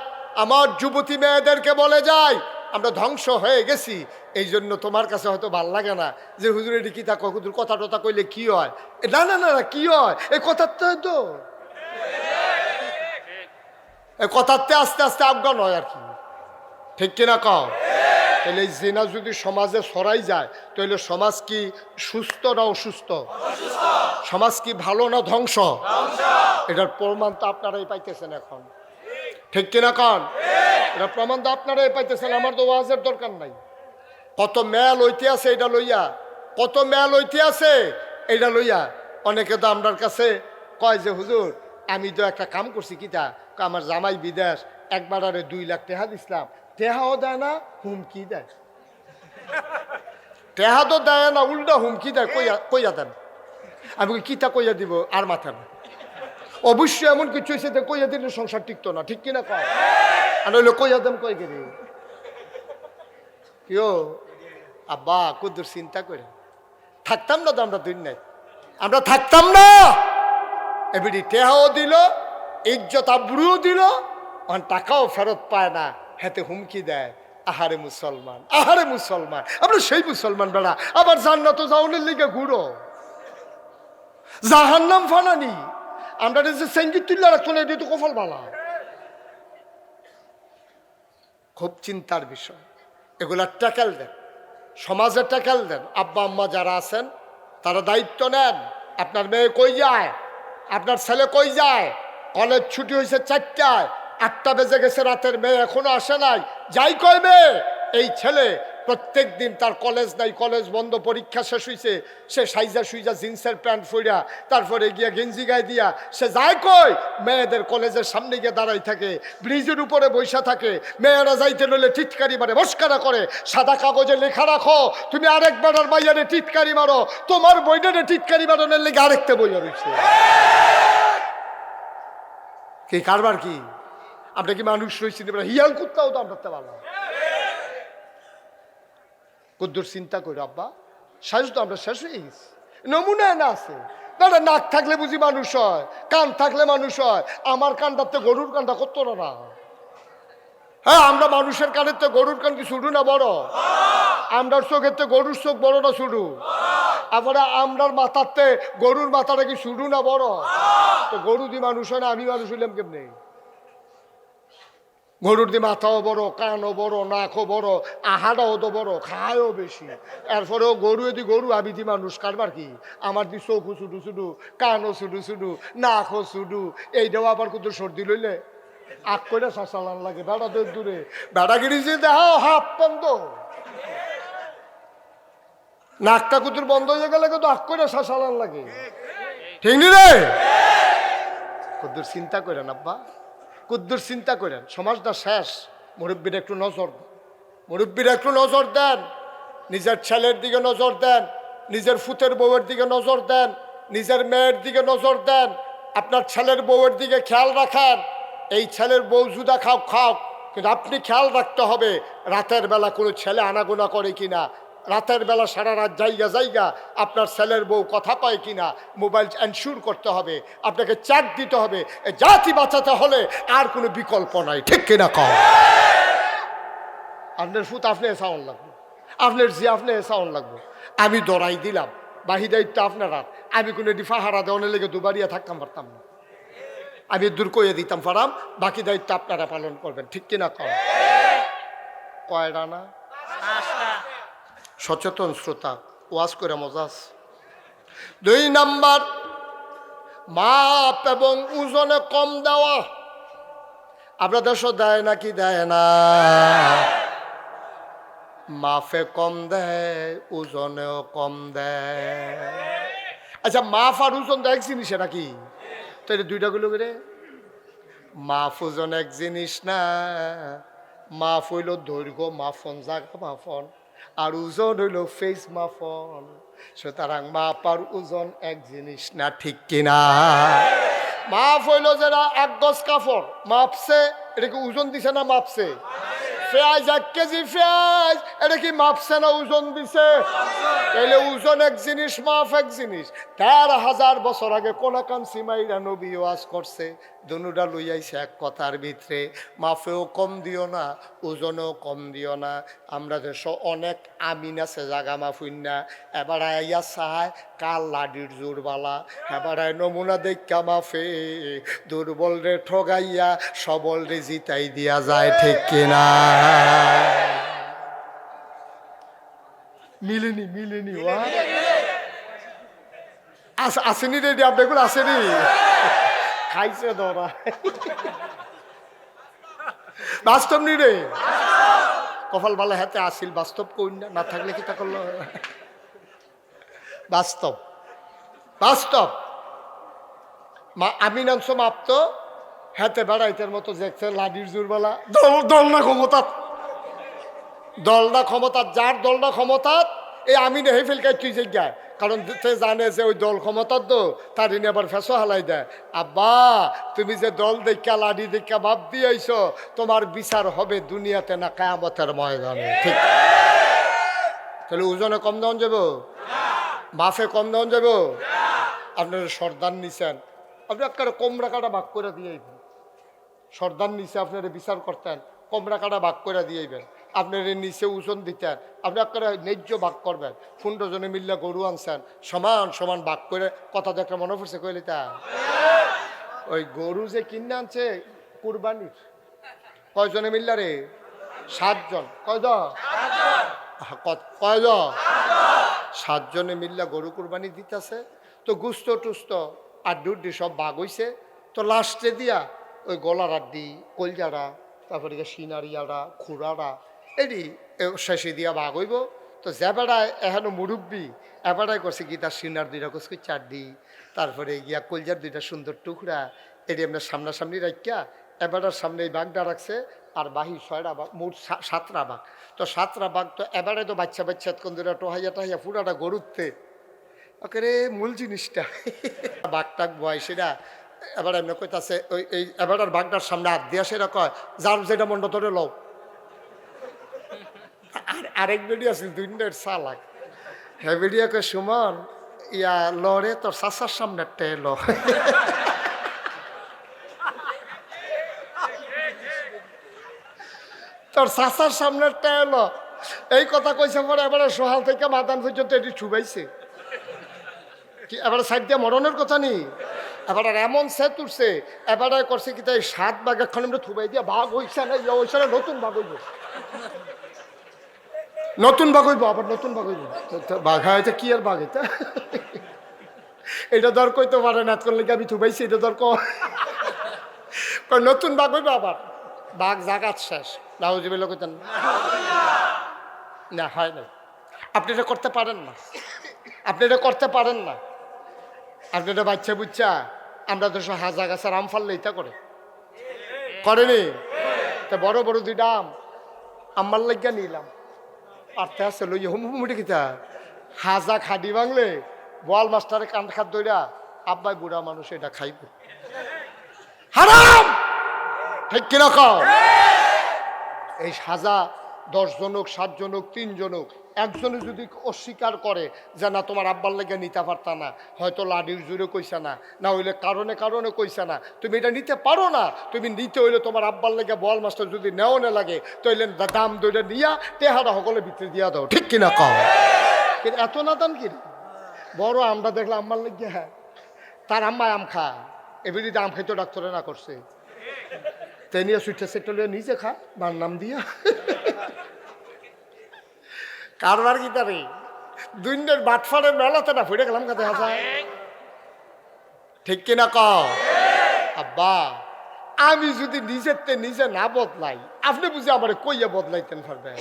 আমার যুবতী মেয়েদেরকে বলে যাই, আমরা ধ্বংস হয়ে গেছি। এই জন্য তোমার কাছে হয়তো ভাল লাগে না যে হুজুর এটি কি থাকো, হুজুর কথা টথা কইলে কি হয়? না না না না, কি হয় এই কথার? তো এই কথাতে আস্তে আস্তে আফগান হয় আর কি, ঠিক কিনা কও? তাহলে এই জেনা যদি সমাজে ছড়াই যায়, তাহলে সমাজ কি সুস্থ না অসুস্থ? সমাজ কি ভালো না ধ্বংস? এটার প্রমাণ তো আপনারাই পাইতেছেন এখন, ঠিক কিনা কন? এটা প্রমাণ তো আপনারাই পাইতেছেন, আমার তো ওয়াজের দরকার নাই। কত মেল হইতে আছে এটা লইয়া, কত মেল হইতে আছে এটা লইয়া। অনেকে তো আমরার কাছে কয় যে হুজুর আমি তো একটা কাম করছি, কিতা? আমার জামাই বিদেশ, একবার আরে 2 লাখ টাকা দিছিলাম, টেহাও দেয় না, হুমকি দেয়। টেহা তো দেয় না, উল্টা হুমকি দেয়। কইয়া দেন? আমি কিতা কইয়া দিব আর মাথা না। অবশ্যই এমন কিছু হয়েছে কইয়া দিলে সংসার টিকতো না, ঠিক কিনা কয়? আর নইলে কইয়া দেন কই গেলে কিও আব্বা কুদুর চিন্তা করে থাকতাম না তো আমরা দুনিয়ায়, আমরা থাকতাম না। এবিডি টেহাও দিল, ইজ্জত আবরুও দিল, টাকাও ফেরত পায় না, হাতে হুমকি দেয়। আহারে মুসলমান, আহারে মুসলমান, আমরা সেই মুসলমান বেড়া আবার জান্নাত যাওনের লিগে ঘুরো, জাহান্নাম ফানানি আমরা যে সঙ্গীত তুল্লা রাখতো না, এটা তো কপাল বালা। খুব চিন্তার বিষয়, এগুলা ট্যাকেল দেন, সমাজে ট্যাকেল দেন। আব্বা আম্মা যারা আছেন তারা দায়িত্ব নেন। আপনার মেয়ে কই যায়, আপনার ছেলে কই যায়, কলেজ ছুটি হয়েছে 4টায়, 8টা বেজে গেছে রাতের, মেয়ে এখনো আসে নাই, যাই কই মেয়ে। এই ছেলে প্রত্যেক দিন তার কলেজ নাই, কলেজ বন্ধ, পরীক্ষা শেষ হয়েছে, সে সাইজা সুইজা জিন্সের প্যান্ট ফইরা তারপরে গিয়া গেঞ্জি গায়ে দিয়া সে যায় কই, মেয়েদের কলেজের সামনে গিয়ে দাঁড়াই থাকে, ব্রিজের উপরে বৈশা থাকে। মেয়েরা যাইতে নইলে টিটকারি মারে, মস্কারা করে, সাদা কাগজে লেখা রাখো তুমি আরেক বেড়ার বাইয়ারে টিটকারি মারো, তোমার বইটারে টিটকারি মারানোর লেগে আরেকটা বই রয়েছে। কি কারবার কি? আমরা কি মানুষ রয়েছি? হিয়াল কুত্তাও তো আমরা ভালো কদ্দুর চিন্তা করি আব্বা, শেষ তো আমরা শেষ হয়ে গেছি। নমুনায় না আছে দাদা, নাক থাকলে বুঝি মানুষ হয়, কান থাকলে মানুষ হয়। আমার কানটাতে গরুর কানটা কত না। হ্যাঁ, আমরা মানুষের কানের তো গরুর কান কি ছোট না বড়? আমরার চোখের তো গরুর চোখ বড় না ছোট? আবার আমরার মাথাতে গরুর মাথাটা কি ছোট না বড়? তো গরু দিয়ে মানুষ হয় না, আমি মানুষ হইলাম কেমনে? গরুর দিয়ে মাথাও বড়, কানও বড়, নাকও বড়, আহারাও তো বড়, খায়ও বেশি। এরপরেও গরু এদি গরু, আমি দি মানুষ, কারবার কি? আমার দি চোখও ছুটু ছুটু, কানও ছুটু ছুটু, নাকও ছুটু। এইটাও আবার কত সর্দি লইলে আগ করে শাসালান লাগে। বেড়া দূর দূরে বেড়াগিরি যে দেখাও হাফ বন্ধ, নাকটা কুতুর বন্ধ হয়ে গেলে কিন্তু আগ করে শাসালান লাগে। ঠিক নি রে? কদ্দুর চিন্তা করেন আব্বা, কদ্দুর চিন্তা করেন। সমাজটা শেষ, মুরব্বীরা একটু নজর দেন, মুরব্বীরা একটু নজর দেন। নিজের ছেলের দিকে নজর দেন, নিজের ফুতের বউয়ের দিকে নজর দেন, নিজের মেয়ের দিকে নজর দেন। আপনার ছেলের বউয়ের দিকে খেয়াল রাখেন। এই ছেলের বউ জুদা খাও খাও, কিন্তু আপনি খেয়াল রাখতে হবে রাতের বেলা কোনো ছেলে আনাগোনা করে কিনা, রাতের বেলা সারা রাত জায়গা জায়গা আপনার ছেলের বউ কথা পায় কিনা, মোবাইল এনশিওর করতে হবে, আপনাকে চ্যাট দিতে হবে। জাতি বাঁচাতে হলে আর কোনো বিকল্প নাই, ঠিক কিনা কও? আপনার ফুত আপনি সাউন্ড লাগবে, আপনার জি আপনি সাউন্ড লাগবে। আমি দৌড়াই দিলাম, বাহি দায়িত্ব আপনারা। আমি কোনো ডিফাহারা দেওয়ানের লেগে দুবারিয়া থাকতাম পারতাম না, আমি দূর করে দিতাম পারাম, বাকি দায়িত্ব আপনারা পালন করবেন, ঠিক কিনা কও? কয়টা না? সচেতন শ্রোতা, ওয়াজ করে মজাস। 2 নাম্বার, মাপ এবং ওজনে কম দেওয়া। আপনার দেশও দেয় নাকি দেয় না? মাফে কম দেয়, ওজনেও কম দেয়। আচ্ছা, মাফ আর ওজন তো এক জিনিস নাকি? তো এটা দুইটা গুলো করে। মাফ ওজন এক জিনিস না। মাফ হইল দৈর্ঘ্য মাফন, জায়গা মাফন, আর ওজন হইল ফেস মাফন। সুতরাং মাপ আর ওজন এক জিনিস না, ঠিক কিনা? মাপ হইল যারা 1 গজ কাপড় মাপছে, এটা কি ওজন দিছে না মাপছে? পেঁয়াজ 1 কেজি পেঁয়াজ, এটা কি মাপছে না ওজন দিছে? তাহলে ওজন এক জিনিস, মাপ এক জিনিস। 13,000 বছর আগে কোনাকান সিমাইরা নবী ওয়াজ করছে, দুনুটা লইয়াইছে এক কথার ভিতরে, মাফেও কম দিও না, ওজনেও কম দিও না। আমরা দেশ অনেক আমিন আছে জাগা মাফুন না, এবার আইয়া চায় কাল লাডির জোরবালা, এবার নমুনা দেখা মাফে, দুর্বল রে ঠগাইয়া সবল রে জিতাই দিয়া যায়, ঠিক কিনা? মিলেনি মিলেনি আসেনি রেডি, আপনাগুলো আসেনি, খাইছে ধরা বাস্তব নি রে, কপাল ভালো হাতে আসিল, বাস্তব কই না, না থাকলে কি তা করলো? বাস্তব বাস্তব। আমি নাংশ মাপতো হাতে বেড়াইতের মতো দেখছে লাডির জোরবেলা, দল না ক্ষমতা, দল না ক্ষমতা, যার দল না ক্ষমতা এই আমি নেই ফেলকাই তুই জায়গায়, কারণ সে জানে যে ওই দল ক্ষমতার তো তার ইনি আবার ফেসো হালাই দেয়। আব্বা, তুমি যে দল দেখা লাডি দেখা ভাব দিয়েছ, তোমার বিচার হবে দুনিয়াতে না কিয়ামতের ময়দানে, ঠিক? তাহলে ওজনে কম দেওয়া যাব, মাফে কম দেওয়া যাব। আপনার সর্দার নিছেন, আপনি একটা কোমরা কাটা ভাগ করে দিয়েইবেন। সর্দার নিচে আপনারা বিচার করতেন, কোমরা কাটা ভাগ করে দিয়েইবেন। আপনার নিচে ওজন দিতেন, আপনি একটা ন্যায্য ভাগ করবেন। 15 জনে মিললে গরু আনছেন, সমান সমান ভাগ করে। কথা দেখলে মনে পড়ছে কইলে তা ওই গরু যে কিনে আনছে কুরবানির, কয়জনে মিললা রে? 7 জন। কয়জন? 7 জনে মিললা গরু কুরবানি দিতেছে। তো গুস্ত টুস্ত আড্ডি সব ভাগ হইছে। তো লাস্টে দিয়া ওই গলার আড্ডি, কলজারা, তারপরে সিনারিয়ারা, খুরারা, এটি শেষে দিয়া ভাগ হইব। তো যে বেড়ায় এখনো মুরব্বী, এবারাই করছে কি তার সিনার 2টা কচকি চাড্ডি, তারপরে গিয়া কলজার 2টা সুন্দর টুকরা, এটি আপনার সামনাসামনি রাখিয়া এবারের সামনে এই বাঘটা রাখছে। আর বাহি 6টা বাঘ, মোট 7টা বাঘ। তো 7টা বাঘ তো এবারে তো বাচ্চা বাচ্চা কন্দুরা টোহাইয়া টাহাইয়া পুরাটা গরুতে ওকে রে মূল জিনিসটা বাঘটাক বয় সেটা। এবার এমনি কইতাছে ওই এই এবারের বাঘটার সামনে হাত দিয়া সেটা কয় যার যেটা মন্ড ধরে লও। আর আরেক বেডি আছে 2 মিনিট চালাক, হ্যাঁ বেডিয়াকে সুমন ইয়া লড়ে তোর চাচার সামনে টেল তোর চাচার সামনে টেল। এই কথা কইছে পরে এবারে সোহাল থেকে মাদান পর্যন্ত এটি ছুবাইছে। কি এবারে সাইড দিয়ে মরণের কথা নেই, এবার এমন সেট উঠছে। এবারে করছে কি তাই 7 ভাগ এখন আমরা থুবাই দিয়ে ভাগ হইছে না, ইয়ে হইছে না, নতুন ভাগ হইব, নতুন ভাগ হইব, আবার নতুন ভাগ হইব। বাঘ হয়েছে কি আর বাঘ এটা এটা দর কইতে পারে না, করলে কি আমি থুবাইছি এটা দর নতুন ভাগ হইব আবার। বাঘ জাগাত শেষ নাউজুবিল্লাহ কইতেন না, হয় না। আপনি এটা করতে পারেন না, আপনি এটা করতে পারেন না। আপনি এটা বাচ্চা বুচ্চা আমরা তো হাজা গাছের আম ফাললে এটা করেনি। তা বড় বড় 2টা আম আমার লাগিয়া নিলাম, আর তে আছে লইয়া হুমুটে কিতা হাজা খাডি বাংলে বল মাস্টারে কান খাত দইরা আব্বাই বুড়া মানুষ এটা খাইব হারাম, ঠিক কিনা কও? এই সাজা 10 জনক 7 জনক 3 জনক, একজনে যদি অস্বীকার করে যে না তোমার আব্বার লেগে নিতে পারতা না, হয়তো লাডির জুড়ে কইছে না, না হইলে কারণে কারণে কইছে না, তুমি এটা নিতে পারো না, তুমি নিতে হইলে তোমার আব্বার লেগে বল মাস্টার যদি নেও না লাগে তাইলে দাম দইটা নিয়া টেহারা সকলে ভিতরে দিয়া দাও, ঠিক কিনা কও? কিন্তু এত না দাম কি বড় আমরা দেখলাম আম্মার লেগে, হ্যাঁ তার আম্মায় আম খা, এবারে আম খাইতো ডাক্তারে না করছে, তাই নিয়ে সুইটা সেটা লিয়ে নিজে খা বার নাম দিয়া কারবার কি তারে 2 মিনিট বাটফারের মেলাতে না ফুটে গেলাম কাতে হাসা, ঠিক কিনা কও? আব্বা আমি যদি নিজে না বদলাই আপনি বুঝে আমার কইয়া বদলাইতেন পারবেন?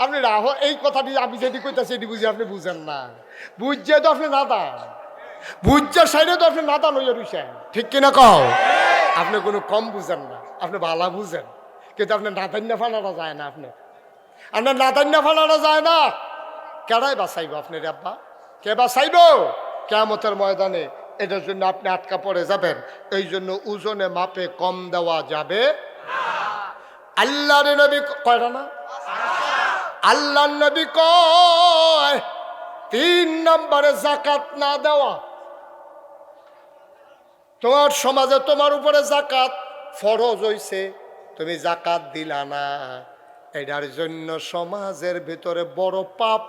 আপনি রাহ এই কথাটি আমি যেটি কইতাছি এটি বুঝি আপনি বুঝেন না, বুঝছে তো আপনি নাদান, বুঝছে সাইডে তো আপনি নাদান হইয়া রইছেন, ঠিক কিনা কও? আপনি কোনো কম বুঝেন না, আপনি ভালো বুঝেন, কিন্তু আপনার নাদান্যা ফালানো যায় না, আপনার নাদান্যা ফালানো যায় না। কেডাই বাঁচাইব আপনার আব্বা? কে বাঁচাইব কিয়ামতের ময়দানে? এটার জন্য আপনি আটকা পড়ে যাবেন। এই জন্য ওজনে মাপে কম দেওয়া যাবে। আল্লাহর নবী কয়টা না, আল্লাহর নবী কয় 3 নম্বরে যাকাত না দেওয়া। তোমার সমাজে তোমার উপরে যাকাত ফরজ হইছে, তুমি যাকাত দিলা না, এটার জন্য সমাজের ভিতরে বড় পাপ,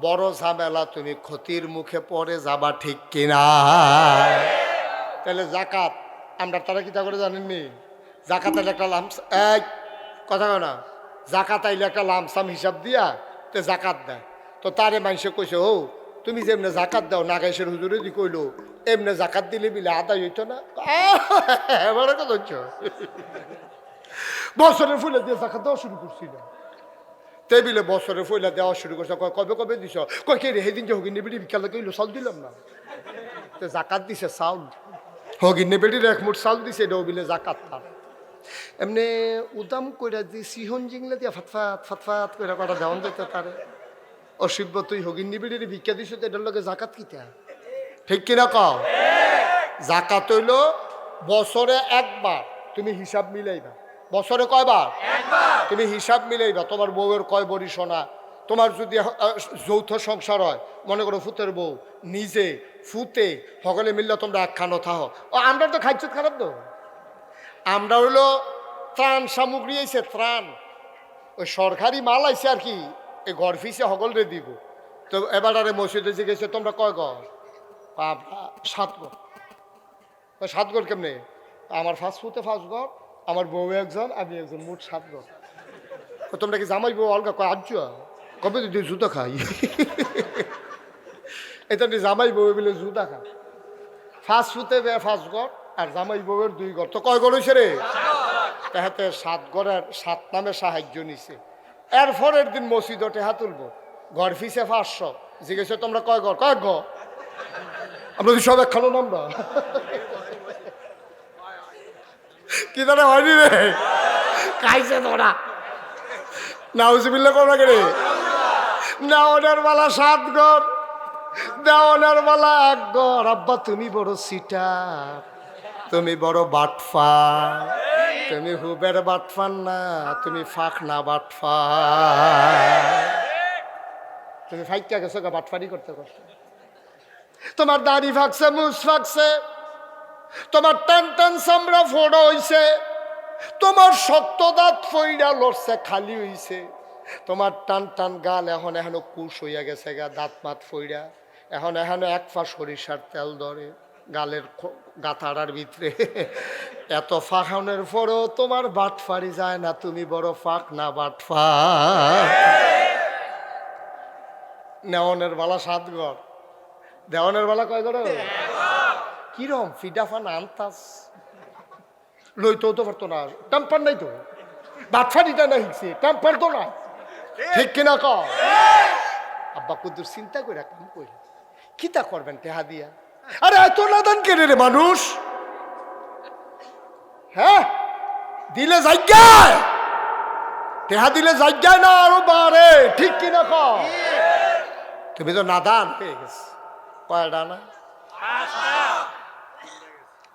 বড় ঝামেলা, তুমি ক্ষতির মুখে পড়ে যাবা, ঠিক কিনা? তাহলে যাকাত আমরা তারা কিতা করে জানেননি? জাকাত আইলে একটা লামসাম, এই কথা কয় না, জাকাত আইলে একটা লামসাম হিসাব দিয়া তে জাকাত দেয়। তো তারে মানুষে কইছে ও তুমি যেমনে জাকাত দাও, নাগাইশের হুজুরে দি কইলো এমনে জাকাত দিলে বিলে আদায় হইতো না, এবারে কথা হচ্ছে বছরের ফুলে দিয়ে জাকাত দেওয়া শুরু করছি না, টেবিলে বছরে ফইলা দেওয়া শুরু করছে, কবে কবে দিছ, কয় কে রে সেদিন যে হগিনী বেটি বিকালে কইলো চাউল দিলাম না, তো জাকাত দিছে চাউল, হগিনী বেটির 1 মুঠ চাউল দিছে, এটাও বিলে জাকাত। তার এমনি উদাম কইরা দি সিহন জিংলে দিয়া ফাতফাত ফাতফাত কইরা কটা দেওয়ান দিতে তারে, অসিব্য তুই হগিনী বেটির ভিক্ষা দিছ, তো এটার লগে জাকাত কিতা, ঠিক কিনা কও? জাকাত হইল বছরে 1 বার, তুমি হিসাব মিলাইবা। বছরে কয়বার? 1 বার। তুমি হিসাব মিলাইবা, তোমার বউয়ের কয় বড়ি সোনা, তোমার যদি যৌথ সংসার হয়, মনে করো ফুতের বউ নিজে ফুতে সকলে মিললে তোমরা একখানো থাহ। ও আমরা তো খাইছত খারাপ তো, আমরা হইলো ত্রাণ সামগ্রী আইছে, ত্রাণ ওই সরকারি মাল আইছে আর কি, এই ঘর ফিসে সকলরে দিব। তো এবার আরে মসজিদে যে গেছে তোমরা কয় ঘর? 7 ঘর। 7 ঘর কেমনে? আমার ফার্স্ট ফুতে 5 ঘর, আমার বউ একজন, আমি একজন, মোট 7 ঘর। তোমরা কি জামাই বউ অলগা? কয় আজ কবে তুই জুতো খাই এটা জামাই বউ বলে জুতা খা। ফার্স্ট ফুতে 5 ঘর আর জামাই বউয়ের 2 ঘর, তো কয় ঘর হয়েছে রে? তাহাতে 7 ঘরের 7 নামে সাহায্য নিছে। এরপরের দিন মসজিদে টেহা তুলবো, ঘর ফিসে 500। জিজ্ঞেস তোমরা কয় ঘর? কয়েক ঘর। আমরা তো সব একখানো নামরা কি তারা হয়নি রে, খাইছে তোরা নাউজুবিল্লাহ করবা কে রে? নাওনের মালা 7 ঘর, দেওয়ানের মালা 1 ঘর। আব্বা তুমি বড় সিটার, তুমি বড় বাটফার, তুমি হুবের বাটফার না, তুমি ফাঁক না বাটফার। তুমি ফাইকা গেছো গা বাটফারি করতে করতে। তোমার দাড়ি ফাঁকছে, মুছ ফাঁকছে, তোমার টান টান চামড়া ফোড়া হইছে, তোমার শক্ত দাঁত ফইরা লড়ছে খালি হইছে, তোমার টান টান গাল এখন এখনো কুশ হইয়া গেছে গা, দাঁত মাত ফইরা এখনো 1 পা সরিষার তেল ধরে গালের গাথাড়ার ভিতরে। এত ফাঁকানোর পরও তোমার বাটফারি যায় না, তুমি বড় ফাঁক না বাটফার। নেওয়ানের বেলা 7 ঘর, দেওয়ানের বেলা কয় ঘর? কিরম ফিডাফান আনতাস লইতেও তো পারতো না, টেম্পার নাই তো, বাটফারিটা না শিখছে, টেম্পার তো না, ঠিক কিনা ক? আব্বা কুদ্দুর চিন্তা করে কাম করি, কিতা করবেন টেহা দিয়া? আরে এত নাদান কেড়ে রে মানুষ, হ্যাঁ দিলে জায়গায়, টেহা দিলে জায়গায় না আরো বাড়ে, ঠিক কিনা ক? তুমি তো নাদান হয়ে গেছে। কয়টা না?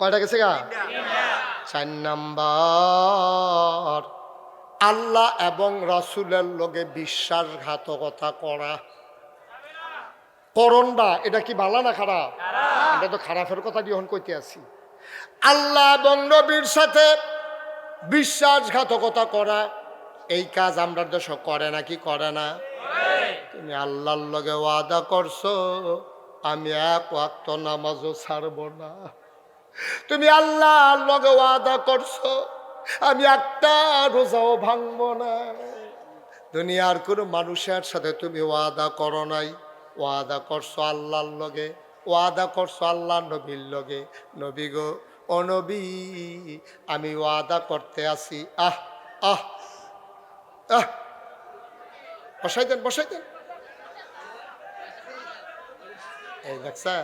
কয়টা গেছে গা? 4 নাম্বার, আল্লাহ এবং রাসূলের লগে বিশ্বাসঘাতকতা করা। করণটা এটা কি ভালো না খারাপ? এটা তো খারাপের কথা যখন কইতে আছি। আল্লাহ এবং নবীর সাথে বিশ্বাসঘাতকতা করা, এই কাজ আমরা দেশ করে নাকি করে না? তুমি আল্লাহর লগে ওয়াদা করছো আমি 1 ওয়াক্ত নামাজও ছাড়ব না। তুমি আল্লাহর লগে ওয়াদা করছো আমি একটা রোজাও ভাঙবো না। দুনিয়ার কোনো মানুষের সাথে তুমি ওয়াদা করো নাই, ওয়াদা করছো আল্লাহর লগে, ওয়াদা করছো আল্লাহ নবীর লগে। নবী গো, ও নবী আমি ওয়াদা করতে আসি। আহ আহ আহ বসাই দেন, বসাই দেন। এই দেখছা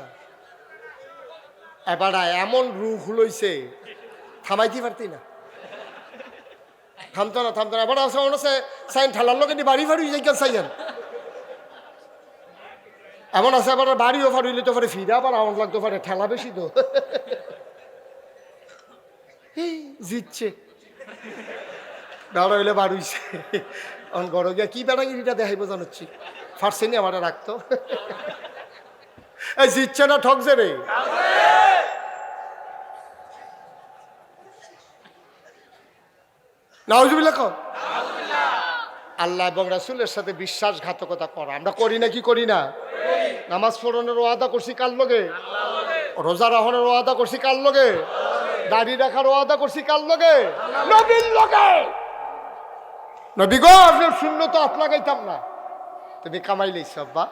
এবার এমন রুখ লইছে থামাইতে পারতি না, থামতো না, থামতো না। এবার আছে মনে হচ্ছে সাইন ঠেলার লোক বাড়ি ফাড়ি যাই সাইন এমন আছে, এবার বাড়িও ফাড়িলে তো পারে ফিরা আবার আউন লাগতে পারে, ঠেলা বেশি তো জিতছে দাঁড়া হইলে বাড়ুইছে অন গড় গিয়া কি বেড়াগিরিটা দেখাইবো জানাচ্ছি, ফার্সেনি আমার রাখতো এই জিতছে না ঠকছে রে। নাউজুবিল্লাহ কর। আল্লাহ এবং রাসূলের সাথে বিশ্বাসঘাতকতা করা আমরা করি না কি করি না? নামাজ পড়ানোর ওয়াদা করছি কার লগে? রোজা রাখনের ওয়াদা করছি কার লগে? দাড়ি রাখার ওয়াদা করছি কার লগে? নবীর লগে। নবী গো আপনার শূন্য তো হাত লাগাইতাম না, তুমি কামাই লইছ আব্বা।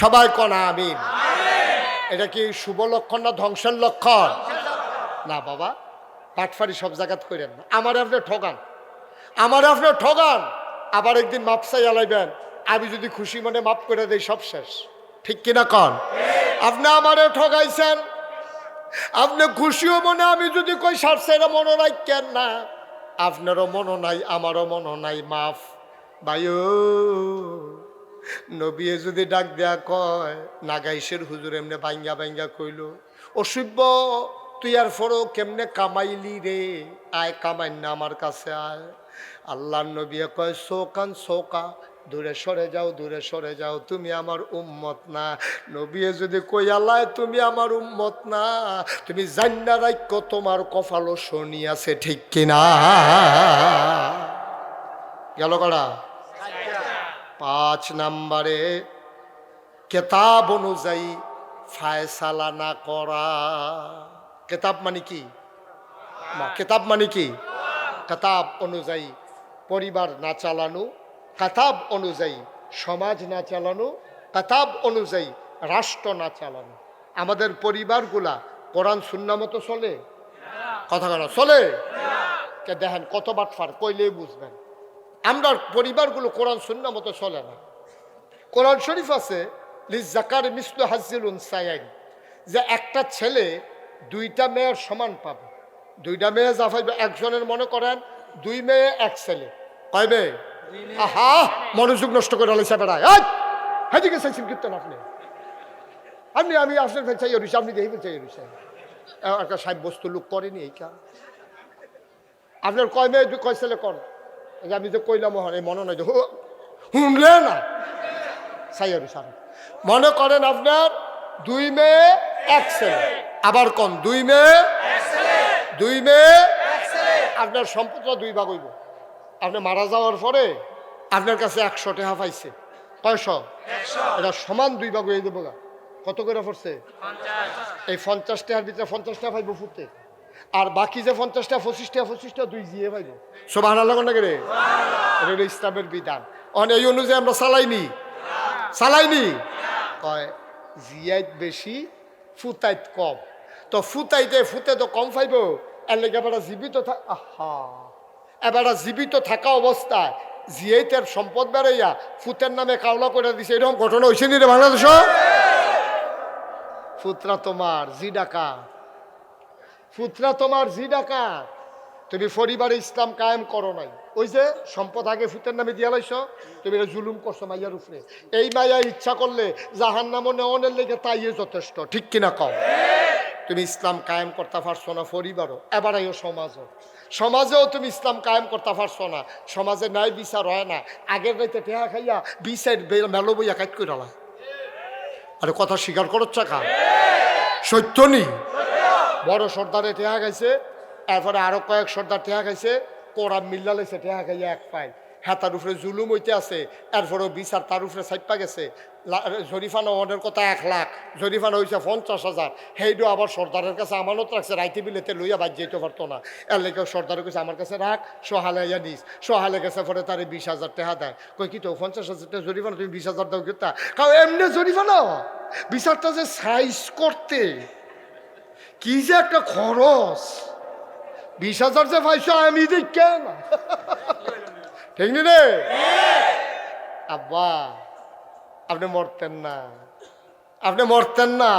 সবাই কনা আমিন। এটা কি শুভ লক্ষণ না ধ্বংসের লক্ষণ? না বাবা, পাটফারি সব জায়গাত করেন না। আমার আপনি ঠগান, আমার আপনি ঠগান, আবার একদিন মাপ চাই আলাইবেন, আমি যদি খুশি মনে মাপ করে দেই সব শেষ, ঠিক কিনা কন? আপনি আমারে ঠগাইছেন, আপনি খুশিও মনে আমি যদি কই সারছেরা মনে রাখেন না, আপনারও মনে নাই আমারও মনে নাই, মাফ ভাইও। নবীয়ে যদি ডাক দেয়া কয় নাগাইশের হুজুর এমনি ভাঙ্গা ভাঙ্গা কইল, অসভ্য তুই আর ফরো কেমনে কামাইলি রে, আয় কামাই না আমার কাছে আয়। আল্লাহর নবী কয় শোকান শোকা, দূরে সরে যাও, দূরে সরে যাও, তুমি আমার উম্মত না। নবী যদি কই আল্লাহ তুমি আমার উম্মত না, তুমি জান্না রাখো তোমার কপালও শনি আছে, ঠিক কিনা? গেল কড়া 5 নম্বরে কেতাব অনুযায়ী ফায়সালা না করা। কেতাব মানে কি? কেতাব মানে কি? কেতাব অনুযায়ী পরিবার না চালানো, কেতাব অনুযায়ী সমাজ না চালানো, কেতাব অনুযায়ী রাষ্ট্র না চালানো। আমাদের পরিবারগুলা কোরআন সুন্নাহ মতো চলে? কথা কেন চলে? কে দেখেন কত বাটফার, কইলেই বুঝবেন। আমরা পরিবারগুলো কোরআন সুন্নাহ মতো চলে না। কোরআন শরীফ আছে লিজাকার মিসলু হাজ্জিল উনসায়াইন, যে একটা ছেলে 2টা মেয়ের সমান পাবে। 2টা মেয়ে যা পাইবে, একজনের মনে করেন 2 মেয়ে 1 ছেলে, কয় মেয়ে? আহা, মনোযোগ নষ্ট করে আলাইছে বেড়ায়। হেদিকে চাইছেন কীর্তন আপনি, আমি আপনার চাই রয়েছে, আপনি দেখবেন চাই রয়েছে। একটা সাহেব বস্তু লোক করেনি এই কাজ। আপনার কয় মেয়ে কয় ছেলে কর? আমি যে কইলাম এই মনে নয় যে শুনলে না সাইয়ারু সাহেব, মনে করেন আপনার 2 মেয়ে 1 ছেলে, আবার কম 2 মেয়ে 1 ছেলে, আপনার সম্পদটা 2 ভাগ হইব। আপনি মারা যাওয়ার পরে আপনার কাছে 100 টাকা পাইছে, কয়শো? এটা সমান 2 ভাগ হয়ে দেবো। কত করে পড়ছে? 50। এই 50 টাকার ভিতরে 50 টাকা পাইব ফুটে, আর বাকি যে 50 টাকা 25 টাকা 2 জিয়ে পাইব। সুবহানাল্লাহ না করে? এটা হলো ইসলামের বিধান। এই অনুযায়ী আমরা চালাইনি। কয় জিয়াইত বেশি ফুতাইত কম, তো ফুতে তো কম পাইব, এর লেগে এবার জীবিত এবার জীবিত থাকা অবস্থায় জিয়াইতের সম্পদ বেড়াইয়া ফুতের নামে কাওলা করে দিছে। এরকম ঘটনা হয়েছে নি রে বাংলাদেশ? ফুতরা তোমার জি ডাকাত, ফুতরা তোমার জি ডাকাত। তুমি পরিবারে ইসলাম কায়েম করো নাই, ওই যে সম্পদ আগে ফুতের নামে দিয়া লাইছ, তুমি এটা জুলুম করছো মাইয়ার উপরে। এই মাইয়া ইচ্ছা করলে জাহান্নামে নেওয়ানোর লেগে তাইয়ে যথেষ্ট, ঠিক কিনা কও? তুমি ইসলাম কায়েম করতে পারছো না পরিবারও, এবার আইও সমাজেও তুমি ইসলাম কায়েম করতে পারছো না। সমাজে ন্যায় বিচার হয় না। আগের রাইতে টেহা খাইয়া বিচার মেলো বইয়া কাইট করে লা। আরে কথা স্বীকার করো চাকা, সত্য নি? বড় সর্দারে টেহা খাইছে, এরপরে আরো কয়েক সর্দার টেহা খাইছে, কোরআন মিল্লা লাইছে, টেহা খাইয়া 1 পাই। হ্যাঁ, তার উপরে জুলুম হইতে আছে, এরপরেও বিচার তার উপরে সাইপা গেছে। জরিফানা ওনের কথা 1 লাখ, জরিফানা হয়েছে 50,000। সেইটা আবার সর্দারের কাছে আমানত রাখছে, রাইতে বিলেতে লইয়া বাদ যেতে পারতো না। এর লেগে সর্দারের কাছে আমার কাছে রাখ, সোহালাইয়া নিস। সোহালে গেছে পরে তারে 20,000 টাকা দেয়। কই কি তো 50,000 টাকা জরিফানা, তুমি 20,000 দাও কিতা? কারণ এমনি জরিফানা বিচারটা যে সাইজ করতে কি যে একটা খরচ। 20,000 যে পাইছো আমি দেখে না, ঠিক নি রে? আব্বা আপনি মরতেন না,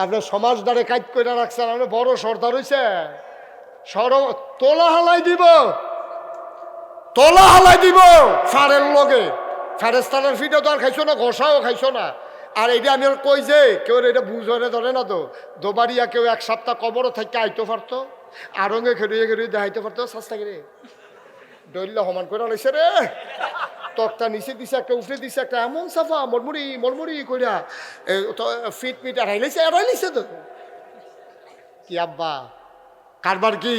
আপনি সমাজ দ্বারে কাজ করে রাখছেন, আপনি বড় সর্দার হয়েছে। তোলা হালাই দিব ফারের লগে, ফেরেস্তানের ফিটে তো আর খাইছো না, ঘষাও খাইছো না। আর এইটা আমি আর কই যে কেউ এটা বুঝ ধরে না তো, দোবারিয়া কেউ 1 সপ্তাহ কবরও থেকে আইতে পারতো, আরঙ্গে খেড়িয়ে দেখাইতে পারতো। সস্তা করে ডইল্লা সমান করে লাইছে রে, তকটা নিচে দিছে একটা, উঠে দিছে একটা, এমন সাফা মরমরি কইরা ফিট এড়াইছে তো। কি আব্বা কারবার কি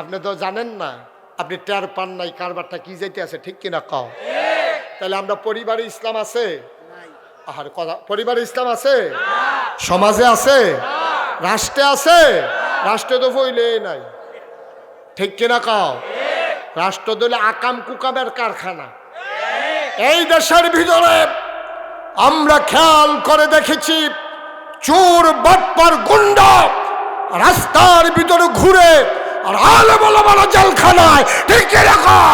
আপনি তো জানেন না, আপনি টের পান নাই কারবারটা কি যাইতে আছে, ঠিক কিনা কও? তাহলে আমরা পরিবারে ইসলাম আছে? আহার কথা, পরিবারে ইসলাম আছে? সমাজে আছে? রাষ্ট্রে আছে? রাষ্ট্রে তো বইলেই নাই, ঠিক কিনা কও? রাষ্ট্র দলে আকাম কুকামের কারখানা। এই দেশের ভিতরে আমরা খেয়াল করে দেখেছি, চোর বাটপার গুন্ডা রাস্তার ভিতরে ঘুরে আর আলেম ওলামারা জেলখানায়, ঠিক কিনা কও?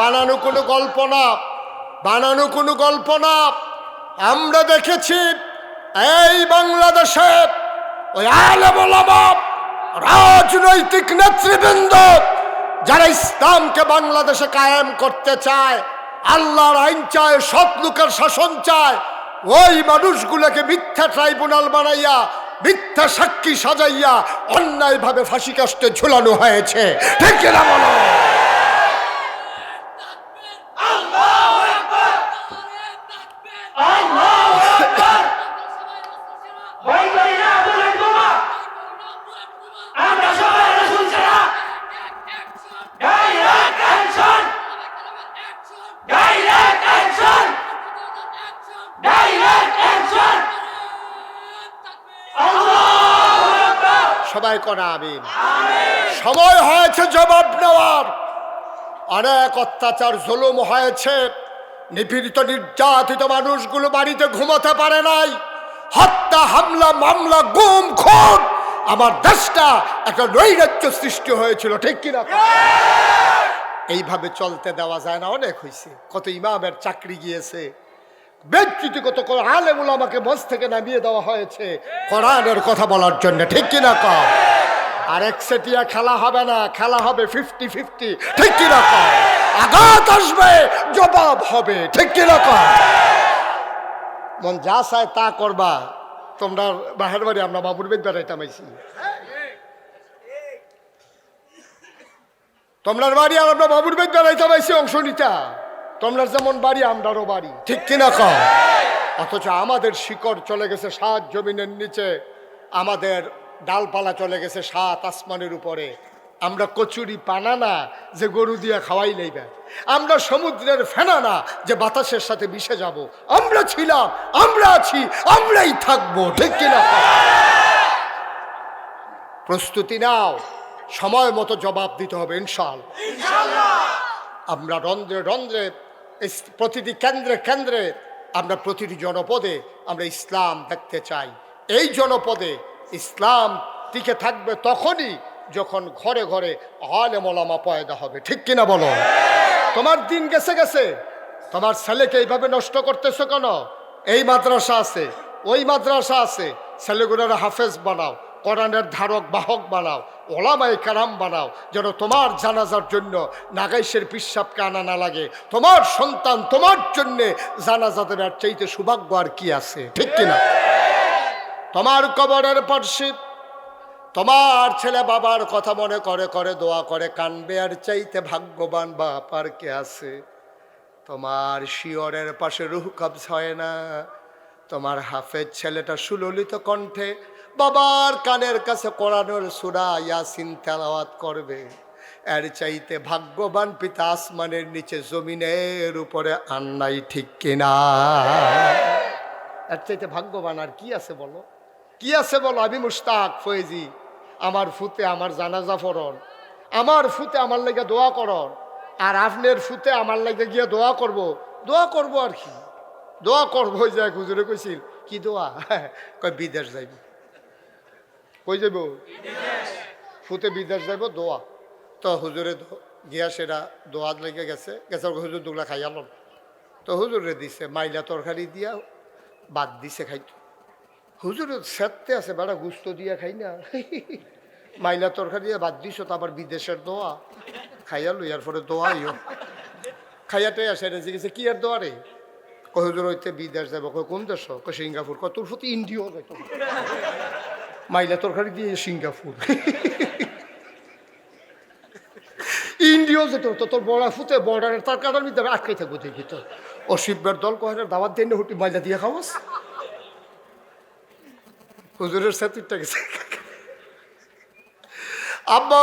বানানো কোনো গল্প না, আমরা দেখেছি এই বাংলাদেশে ওই আলেম ওলামা রাজনৈতিক নেতৃবৃন্দ যারা ইসলামকে বাংলাদেশে কায়েম করতে চায়, আল্লাহর আইন চায়, সৎ লোকের শাসন চায়, ওই মানুষগুলোকে মিথ্যা ট্রাইব্যুনাল বানাইয়া, মিথ্যা সাক্ষী সাজাইয়া অন্যায়ভাবে ফাঁসি কাস্টে ঝুলানো হয়েছে। ঠিক কিনা বলো? সবাই করা আমিন। সময় হয়েছে জবাব নেওয়ার। অনেক অত্যাচার জুলুম হয়েছে, নিপীড়িত নির্যাতিত মানুষগুলো বাড়িতে ঘুমাতে পারে নাই, হত্যা হামলা মামলা গুম খুন, আমার দেশটা একটা নৈরাজ্য সৃষ্টি হয়েছিল। ঠিক কিনা? এইভাবে চলতে দেওয়া যায় না। অনেক হয়েছে, কত ইমামের চাকরি গিয়েছে, ব্যক্তিগত আলেম ওলামাকে মঞ্চ থেকে নামিয়ে দেওয়া হয়েছে কোরআনের কথা বলার জন্য। ঠিক কিনা কও? আর একচেটিয়া খেলা হবে না, খেলা হবে 50-50। ঠিক কিনা কও? আঘাত আসবে, জবাব হবে। ঠিক কিনা কও? মন যা চায় তা করবা। তোমরা বাহের বাড়ি, আমরা বাবুর বেদ বেড়াইতাম আইছি, তোমরার বাড়ি আর আমরা বাবুর বেদ বেড়াইতাম আইছি অংশ নিতা। তোমরা যেমন বাড়ি আমরারও বাড়ি। ঠিক কিনা কও? অথচ আমাদের শিকড় চলে গেছে 7 জমিনের নিচে, আমাদের ডালপালা চলে গেছে 7 আসমানের উপরে। আমরা কচুরি পানা না যে গরু দিয়ে খাওয়াই লইবে, আমরা সমুদ্রের ফেনা না যে বাতাসের সাথে মিশে যাব। আমরা ছিলাম, আমরা আছি, আমরাই থাকবো। ঠিক কিনা? প্রস্তুতি নাও, সময় মতো জবাব দিতে হবে ইনশাআল্লাহ। আমরা রন্ধ্রে রন্ধ্রে, প্রতিটি কেন্দ্রে কেন্দ্রে, আমরা প্রতিটি জনপদে আমরা ইসলাম দেখতে চাই। এই জনপদে ইসলাম টিকে থাকবে তখনই যখন ঘরে ঘরে আলেম ওলামা পয়দা হবে। ঠিক কিনা বলো? তোমার দিন গেছে গেছে, তোমার ছেলেকে এইভাবে নষ্ট করতেছো কেন? এই মাদ্রাসা আছে, ওই মাদ্রাসা আছে, ছেলেগুলোর হাফেজ বানাও, কোরআনের ধারক বাহক বানাও, ওলামায়ে কেরাম বানাও, যেন তোমার জানাজার জন্য নাগাইশের পিসাবকে আনা না লাগে। তোমার সন্তান তোমার জন্যে জানাজা দেবে, আর চাইতে সৌভাগ্য আর কি আছে? ঠিক কিনা? তোমার কবরের পাশে তোমার ছেলে বাবার কথা মনে করে করে দোয়া করে কানবে, আর চাইতে ভাগ্যবান বাপ আর কে আছে? তোমার শিয়রের পাশে রুহ কবজ হয় না, তোমার হাফেজ ছেলেটা সুললিত কণ্ঠে বাবার কানের কাছে কোরআনের সূরা ইয়াসিন তেলাওয়াত করবে, এর চাইতে ভাগ্যবান পিতা আসমানের নিচে জমিনের উপরে আর নাই। ঠিক কিনা? এর চাইতে ভাগ্যবান আর কি আছে বলো? কি আছে বলো? আমি মুশতাক ফয়েজি, আমার ফুতে আমার জানাজা পড়ন, আমার ফুতে আমার লাগে দোয়া করন, আর আপনার ফুতে আমার লাগে গিয়ে দোয়া করব। দোয়া করব আর কি? দোয়া করবো যে হুজুরে কইছিল কি দোয়া? কয় বিদেশ যাইব। কই যাইব? ফুতে বিদেশ যাইব, দোয়া। তো হুজুরে গিয়া সেটা দোয়া লেগে গেছে, হুজুর দুগলা খাইয়াল। তো হুজুরে দিছে মাইলা তরকারি দিয়া বাদ দিছে খাইতো। হুজুর সেরতে আছে, বেড়া গুস্ত দিয়া খাই না, মাইলা তরকারি দিয়ে বাদ দিছ, তো আবার বিদেশের দোয়া খাইয়ালো। ইয়ার পরে দোয়াইও খাইয়াটাই আসে, জিজ্ঞেসে কি আর দোয়া রে? কই হুজুর হইতে বিদেশ যাবো। কই কোন দেশ? কই সিঙ্গাপুর। কত তোর প্রতি ইন্ডিয়া যাইতো, মাইলা তরকারি দিয়ে সিঙ্গাপুর ইন্ডিয়া যেত। তো তোর বড় ফুতে বর্ডারের তার কাটার মধ্যে আটকাই থাকবো দেখি। তো ও শিববের দল কহের দাওয়াত দিয়ে হুটি মাইলা দিয়ে খাওয়াস। হুজুরের সেতুরটা গেছে। আব্বা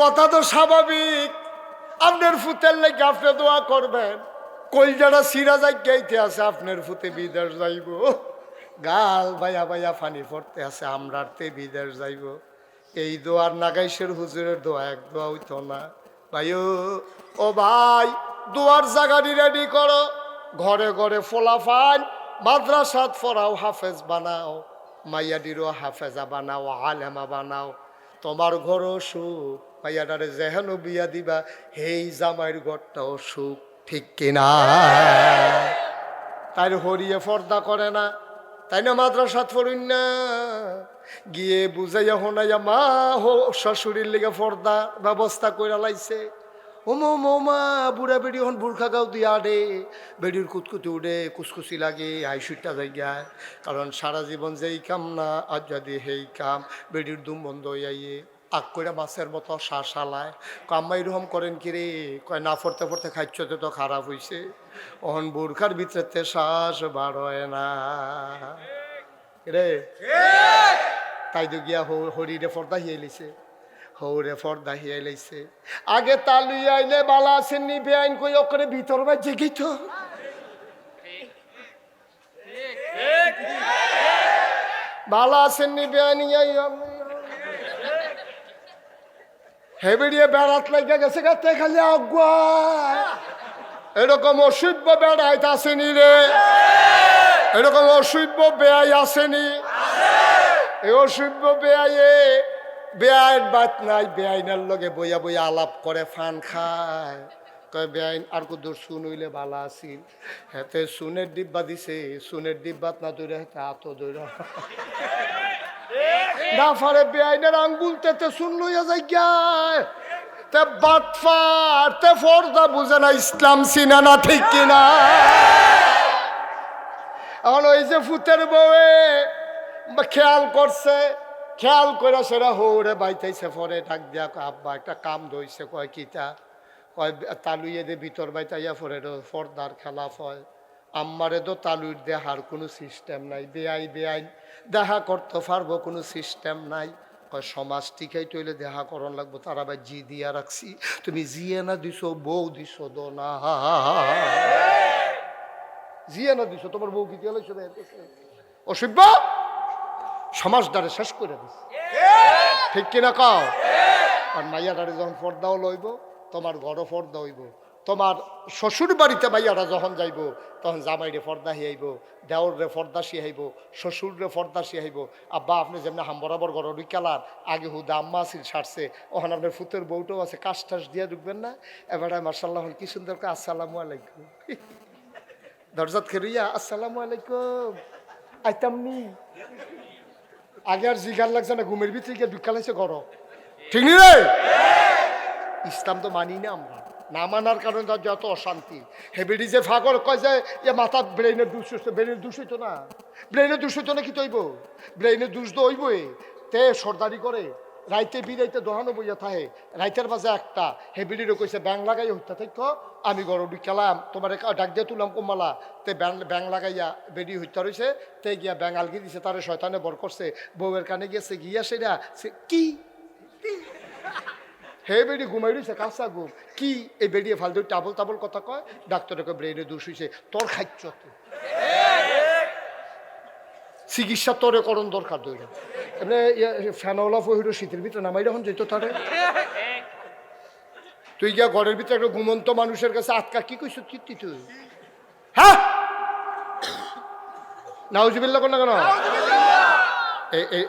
কথা তো স্বাভাবিক, আপনার ফুতের লেগে আপনি দোয়া করবেন। কলজাটা সিরা যাই গাইতে আছে, আপনার ফুতে বিদেশ যাইব। গাল ভাইয়া ভাইয়া ফানি পড়তে আছে, আমরাতে বিদেশ যাইব। এই দোয়ার নাগাইশের হুজুরের দোয়া এক দোয়া হইতো না ভাইও। ও ভাই, দোয়ার জায়গাটি রেডি করো, ঘরে ঘরে ফোলাফান মাদ্রাসাত ফরাও, হাফেজ বানাও, মাইয়াডিরও হাফেজা বানাও, আলেমা বানাও। তোমার ঘরও সুখ, মাইয়াডারে যেহেন বিয়া দিবা হেই জামাইয়ের ঘরটাও সুখ। ঠিক কিনা? তাই হরিয়ে পর্দা করে না, তাই না মাদ্রাসাত পড়ুন না, গিয়ে বুঝাইয়া হোনাইয়া মা হো শ্বশুরের লেগে পর্দা ব্যবস্থা করে লাইছে। ওমো মৌমা বুড়া বেড়ি হন বুর্খা গাও দিয়া আডে, বেড়ির কুতকুতি উঠে কুসকুসি লাগে আইসুইটা জায়গায়, কারণ সারা জীবন যেই কাম না আর যদি হেই কাম বেড়ির দুম বন্ধ হইয়াইয়ে আগ করে মাছের মতো শ্বাস হালায়। কাম্মা এরকম করেন কি রে? কয় না পড়তে পড়তে খাইতে তো খারাপ হইছে, অহন বুর্খার ভিতরে শ্বাস বার হয় না রে। তাই তো গিয়া হরিরে পর্দা হিয়ে লিছে, হৌরে পর্দা হিয়ে লাইছে। আগে তালুই আইলে বালা আছেন নি বেআইন কই ওকরে ভিতর বা জেগেই তো বালা আছেন নি বেআইন হেবেড়িয়ে বেড়াত লাগে গেছে গাতে খালি আগুয়া। এরকম অসভ্য বেড়াইতে আসেনি রে, এরকম অসভ্য বেআই আসেনি। এই অসভ্য বেআইয়ে বেআইন বাত নাই, বেআইনের লগে বইয়া বইয়া আলাপ করে ফান খায়। কয় বেআইন আর কুদুর শুন হইলে ভালো আসিল, হেতে সুনের ডিব্বা দিছে, সুনের ডিব্বাত না দৌড়ে হেতে হাত দৌড়া না ফারে বেআইনের আঙ্গুল তেতে শুন লইয়া যাই গায়। তে বাটফার তে ফর্দা বুঝে না, ইসলাম চিনা না, ঠিক কিনা? এখন ওই যে ফুতের বউয়ে খেয়াল করছে, খেয়াল করে সেরা হৌরে বাইতাইছে, পরে ডাক দিয়া আব্বা একটা কাম ধইছে। কয় কিতা? কয় তালুইয়ে দে ভিতর বাইতাইয়া পরে ফর্দার খেলাফ হয়। আম্মারে তো তালুর দেহার কোনো সিস্টেম নাই, বেআই বেআইন দেখা করতে পারবো কোনো সিস্টেম নাই। কয় সমাজ টিকাই তৈলে দেখা করন লাগবো, তারা ভাই জি দিয়া রাখছি, তুমি জিয়ে না দিছো বউ দিছো দো না, জিয়ে না দিছো তোমার বউ কি দিয়ে অসভ্য সমাজদারে শেষ করে দিস, ঠিক কিনা কও? আর মাইয়াটারে যখন পর্দাও লইব, তোমার ঘরও পর্দা হইব। তোমার শ্বশুর বাড়িতে মাইয়াটা যখন যাইব, তখন জামাইরে পর্দা হিয়াইব, দেওরে পর্দা শিয়াইব, শ্বশুরে পর্দা শিয়াইব। আব্বা আপনি যেমন হাম বরাবর ঘর ঢুকালার, আগে হুদা আম্মা আসিল সারছে, ওখানে আপনার ফুতের বউটাও আছে, কাশ টাস দিয়ে ঢুকবেন না? এবারে মার্শাল্লাহ কি সুন্দর করে আসসালামু আলাইকুম, দরজাত খেরুইয়া আসসালামু আলাইকুম আইতামনি। আগে আর জিগার লাগছে না, ঘুমের ভিতরে গিয়ে ঢুকালাইছে ঘর, ঠিক নি রে? ইসলাম তো মানি না আমরা, না মানার কারণে তার যত অশান্তি। হেবেডি যে ফাগর কয় যে এ মাথা ব্রেইনের দুষ, ব্রেইনের দুষ হইতো না, ব্রেইনের দুষ হইতো না, কি তৈব ব্রেইনের দুষ তো হইবই। তে সর্দারি করে রাইতে বিরাইতে দহানো বইয়া থাহে, রাইতের মাঝে একটা হেবেডিরও কইছে ব্যাং লাগাই হইতা থাক, আমি গরু ঢুকালাম তোমার ডাক দিয়ে তুললাম কমালা, তে ব্যাং লাগাইয়া বেডি হইতা রয়েছে, তে গিয়া ব্যাং আলগি দিছে, তারে শয়তানে বর করছে, বউয়ের কানে গিয়েছে গিয়া সেটা কি হে বেডি ঘুমাই রয়েছে কাঁচা ঘুম, কি এই বেডিয়ে ফালতু টাবল টাবল কথা কয়, ডাক্তারকে ব্রেনে দোষ হয়েছে, তোর খাইছ চিকিৎসা তোরে করণ দরকার দইরা এমনি ফ্যানওয়ালা ফহির শীতের ভিতরে নামাই যখন যেত তারে, তুই গিয়া ঘরের ভিতরে একটা ঘুমন্ত মানুষের কাছে আটকা কি কইস কীর্তি তুই? হ্যাঁ নাউজুবিল্লাহ কোন না কেন?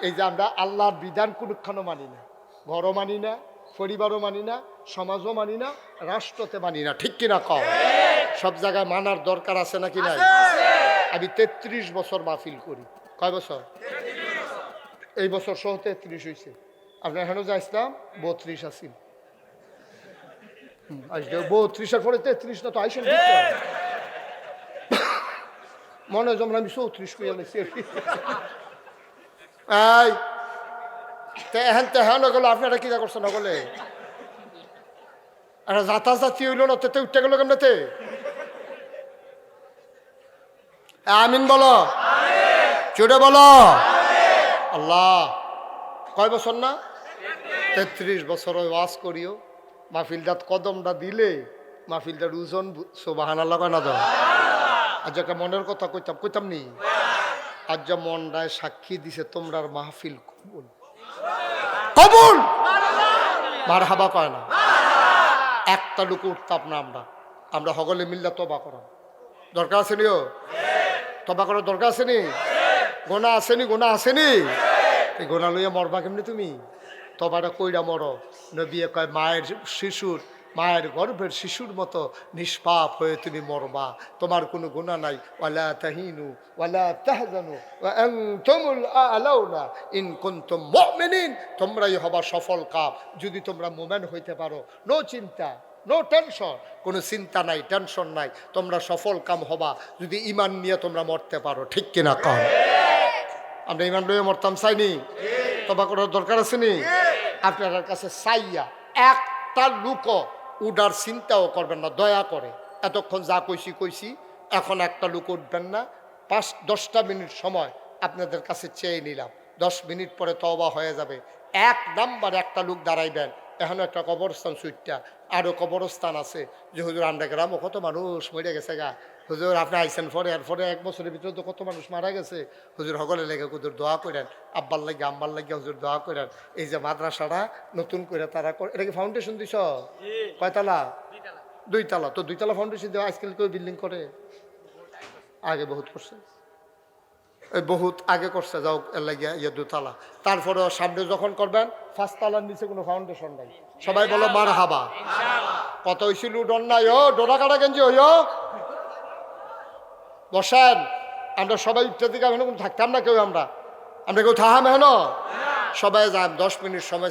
এই যে আমরা আল্লাহর বিধান কোনখানো মানি না, ঘরও মানি না, পরিবারও মানি না, সমাজও মানি না, রাষ্ট্রতে মানি না, ঠিক কিনা কও? সব জায়গায় মানার দরকার আছে নাকি নাই? আমি ৩৩ বছর মাহফিল করি। কয় বছর? এই বছর সহ ৩৩ হয়েছে। আপনার এখানেও যা ইসলাম ৩২ আসিল, ৩২-এর পরে ৩৩ না তো আইসেন, মনে হয় যেমন আমি ৩৪ কইয়া লাইছি। এই তেহান তেহান গেল, আপনারা কি করছেন না বলে একটা যাতাযাতি হইল না, তেতে উঠতে গেল কেমনেতে? আমিন বলো, চুড়ে বলো আল্লাহ। কয় বছর না? ৩৩ বছর ওয়াজ করিও, মাহফিলটাত কদমটা দিলে মাহফিলটার ওজন সুবহানাল্লাহ কয় না দাও। আজ একটা মনের কথা কইতাম নি, আজ যা মনটায় সাক্ষী দিছে তোমরার মাহফিল কবুল কবুল, মারহাবা কয় না, একটা লুকু উঠতাম না। আমরা সকলে মিল্লা তবা করা দরকার আছে নিও, তবা করার দরকার আছে নি? গোনা আসেনি, গোনা আসেনি, এই গোনা লইয়া মরবা কেমনি তুমি? তবাটা কইরা মরো। নবী কয় মায়ের শিশুর মায়ের গর্ভের শিশুর মতো নিষ্পাপ হয়ে তুমি মরবা, তোমার কোনো গুনাহ নাই। ওয়ালা তাহিনু ওয়ালা তাহজানু ওয়া আনতুমুল আ'লাউনা ইন কুনতুম মুমিনিন, তোমরাই হবা সফল কাম যদি তোমরা মুমিন হইতে পারো। নো চিন্তা, নো টেনশন, কোনো চিন্তা নাই, টেনশন নাই, তোমরা সফল কাম হবা যদি ঈমান নিয়ে তোমরা মরতে পারো। ঠিক কিনা কন? আমরা ঈমান লইয়া মরতাম চাইনি? তবা করার দরকার আছে নি? আপনার কাছে চাইয়া একটা লুকও উডার চিন্তাও করবেন না, দয়া করে। এতক্ষণ যা কইছি কইছি, এখন একটা লুক উঠবেন না। 5-10টা মিনিট সময় আপনাদের কাছে চেয়ে নিলাম, 10 মিনিট পরে তওবা হয়ে যাবে। 1 নাম্বার একটা লোক দাঁড়াইবেন। এখন একটা কবরস্থান সুইটটা, আরও কবরস্থান আছে যে হুজুর আন্ডা গ্রামও কত মানুষ মরে গেছে গা। হুজুর আপনি আইসেন পরে, এরপরে 1 বছরের ভিতরে তো কত মানুষ মারা গেছে। হুজুর সকলে লেগে হুজুর দোয়া করেন, আব্বার লাগে আম্বার লাগে হুজুর দোয়া করেন। এই যে মাদ্রাসাটা নতুন করে তারা এটা কি ফাউন্ডেশন দিছ? কয়তলা? 2 তলা। তো 2 তলা ফাউন্ডেশন দেওয়া আজকাল কেউ বিল্ডিং করে? আগে বহুত করছে, বহুত আগে করছে, যাও এর লাগিয়া 2 তলা। তারপরেও সামনে যখন করবেন 5 তলার নিচে কোনো ফাউন্ডেশন নাই। সবাই বলো মার হাবা। কত হয়েছিল ডর নাই? ও ডোরা কাটা গেঞ্জি হইও বসেন। আমরা সবাই উঠতে দিকে এখন থাকতাম না কেউ, আমরা কেউ থাহাম হেন সবাই যান। 10 মিনিট সময়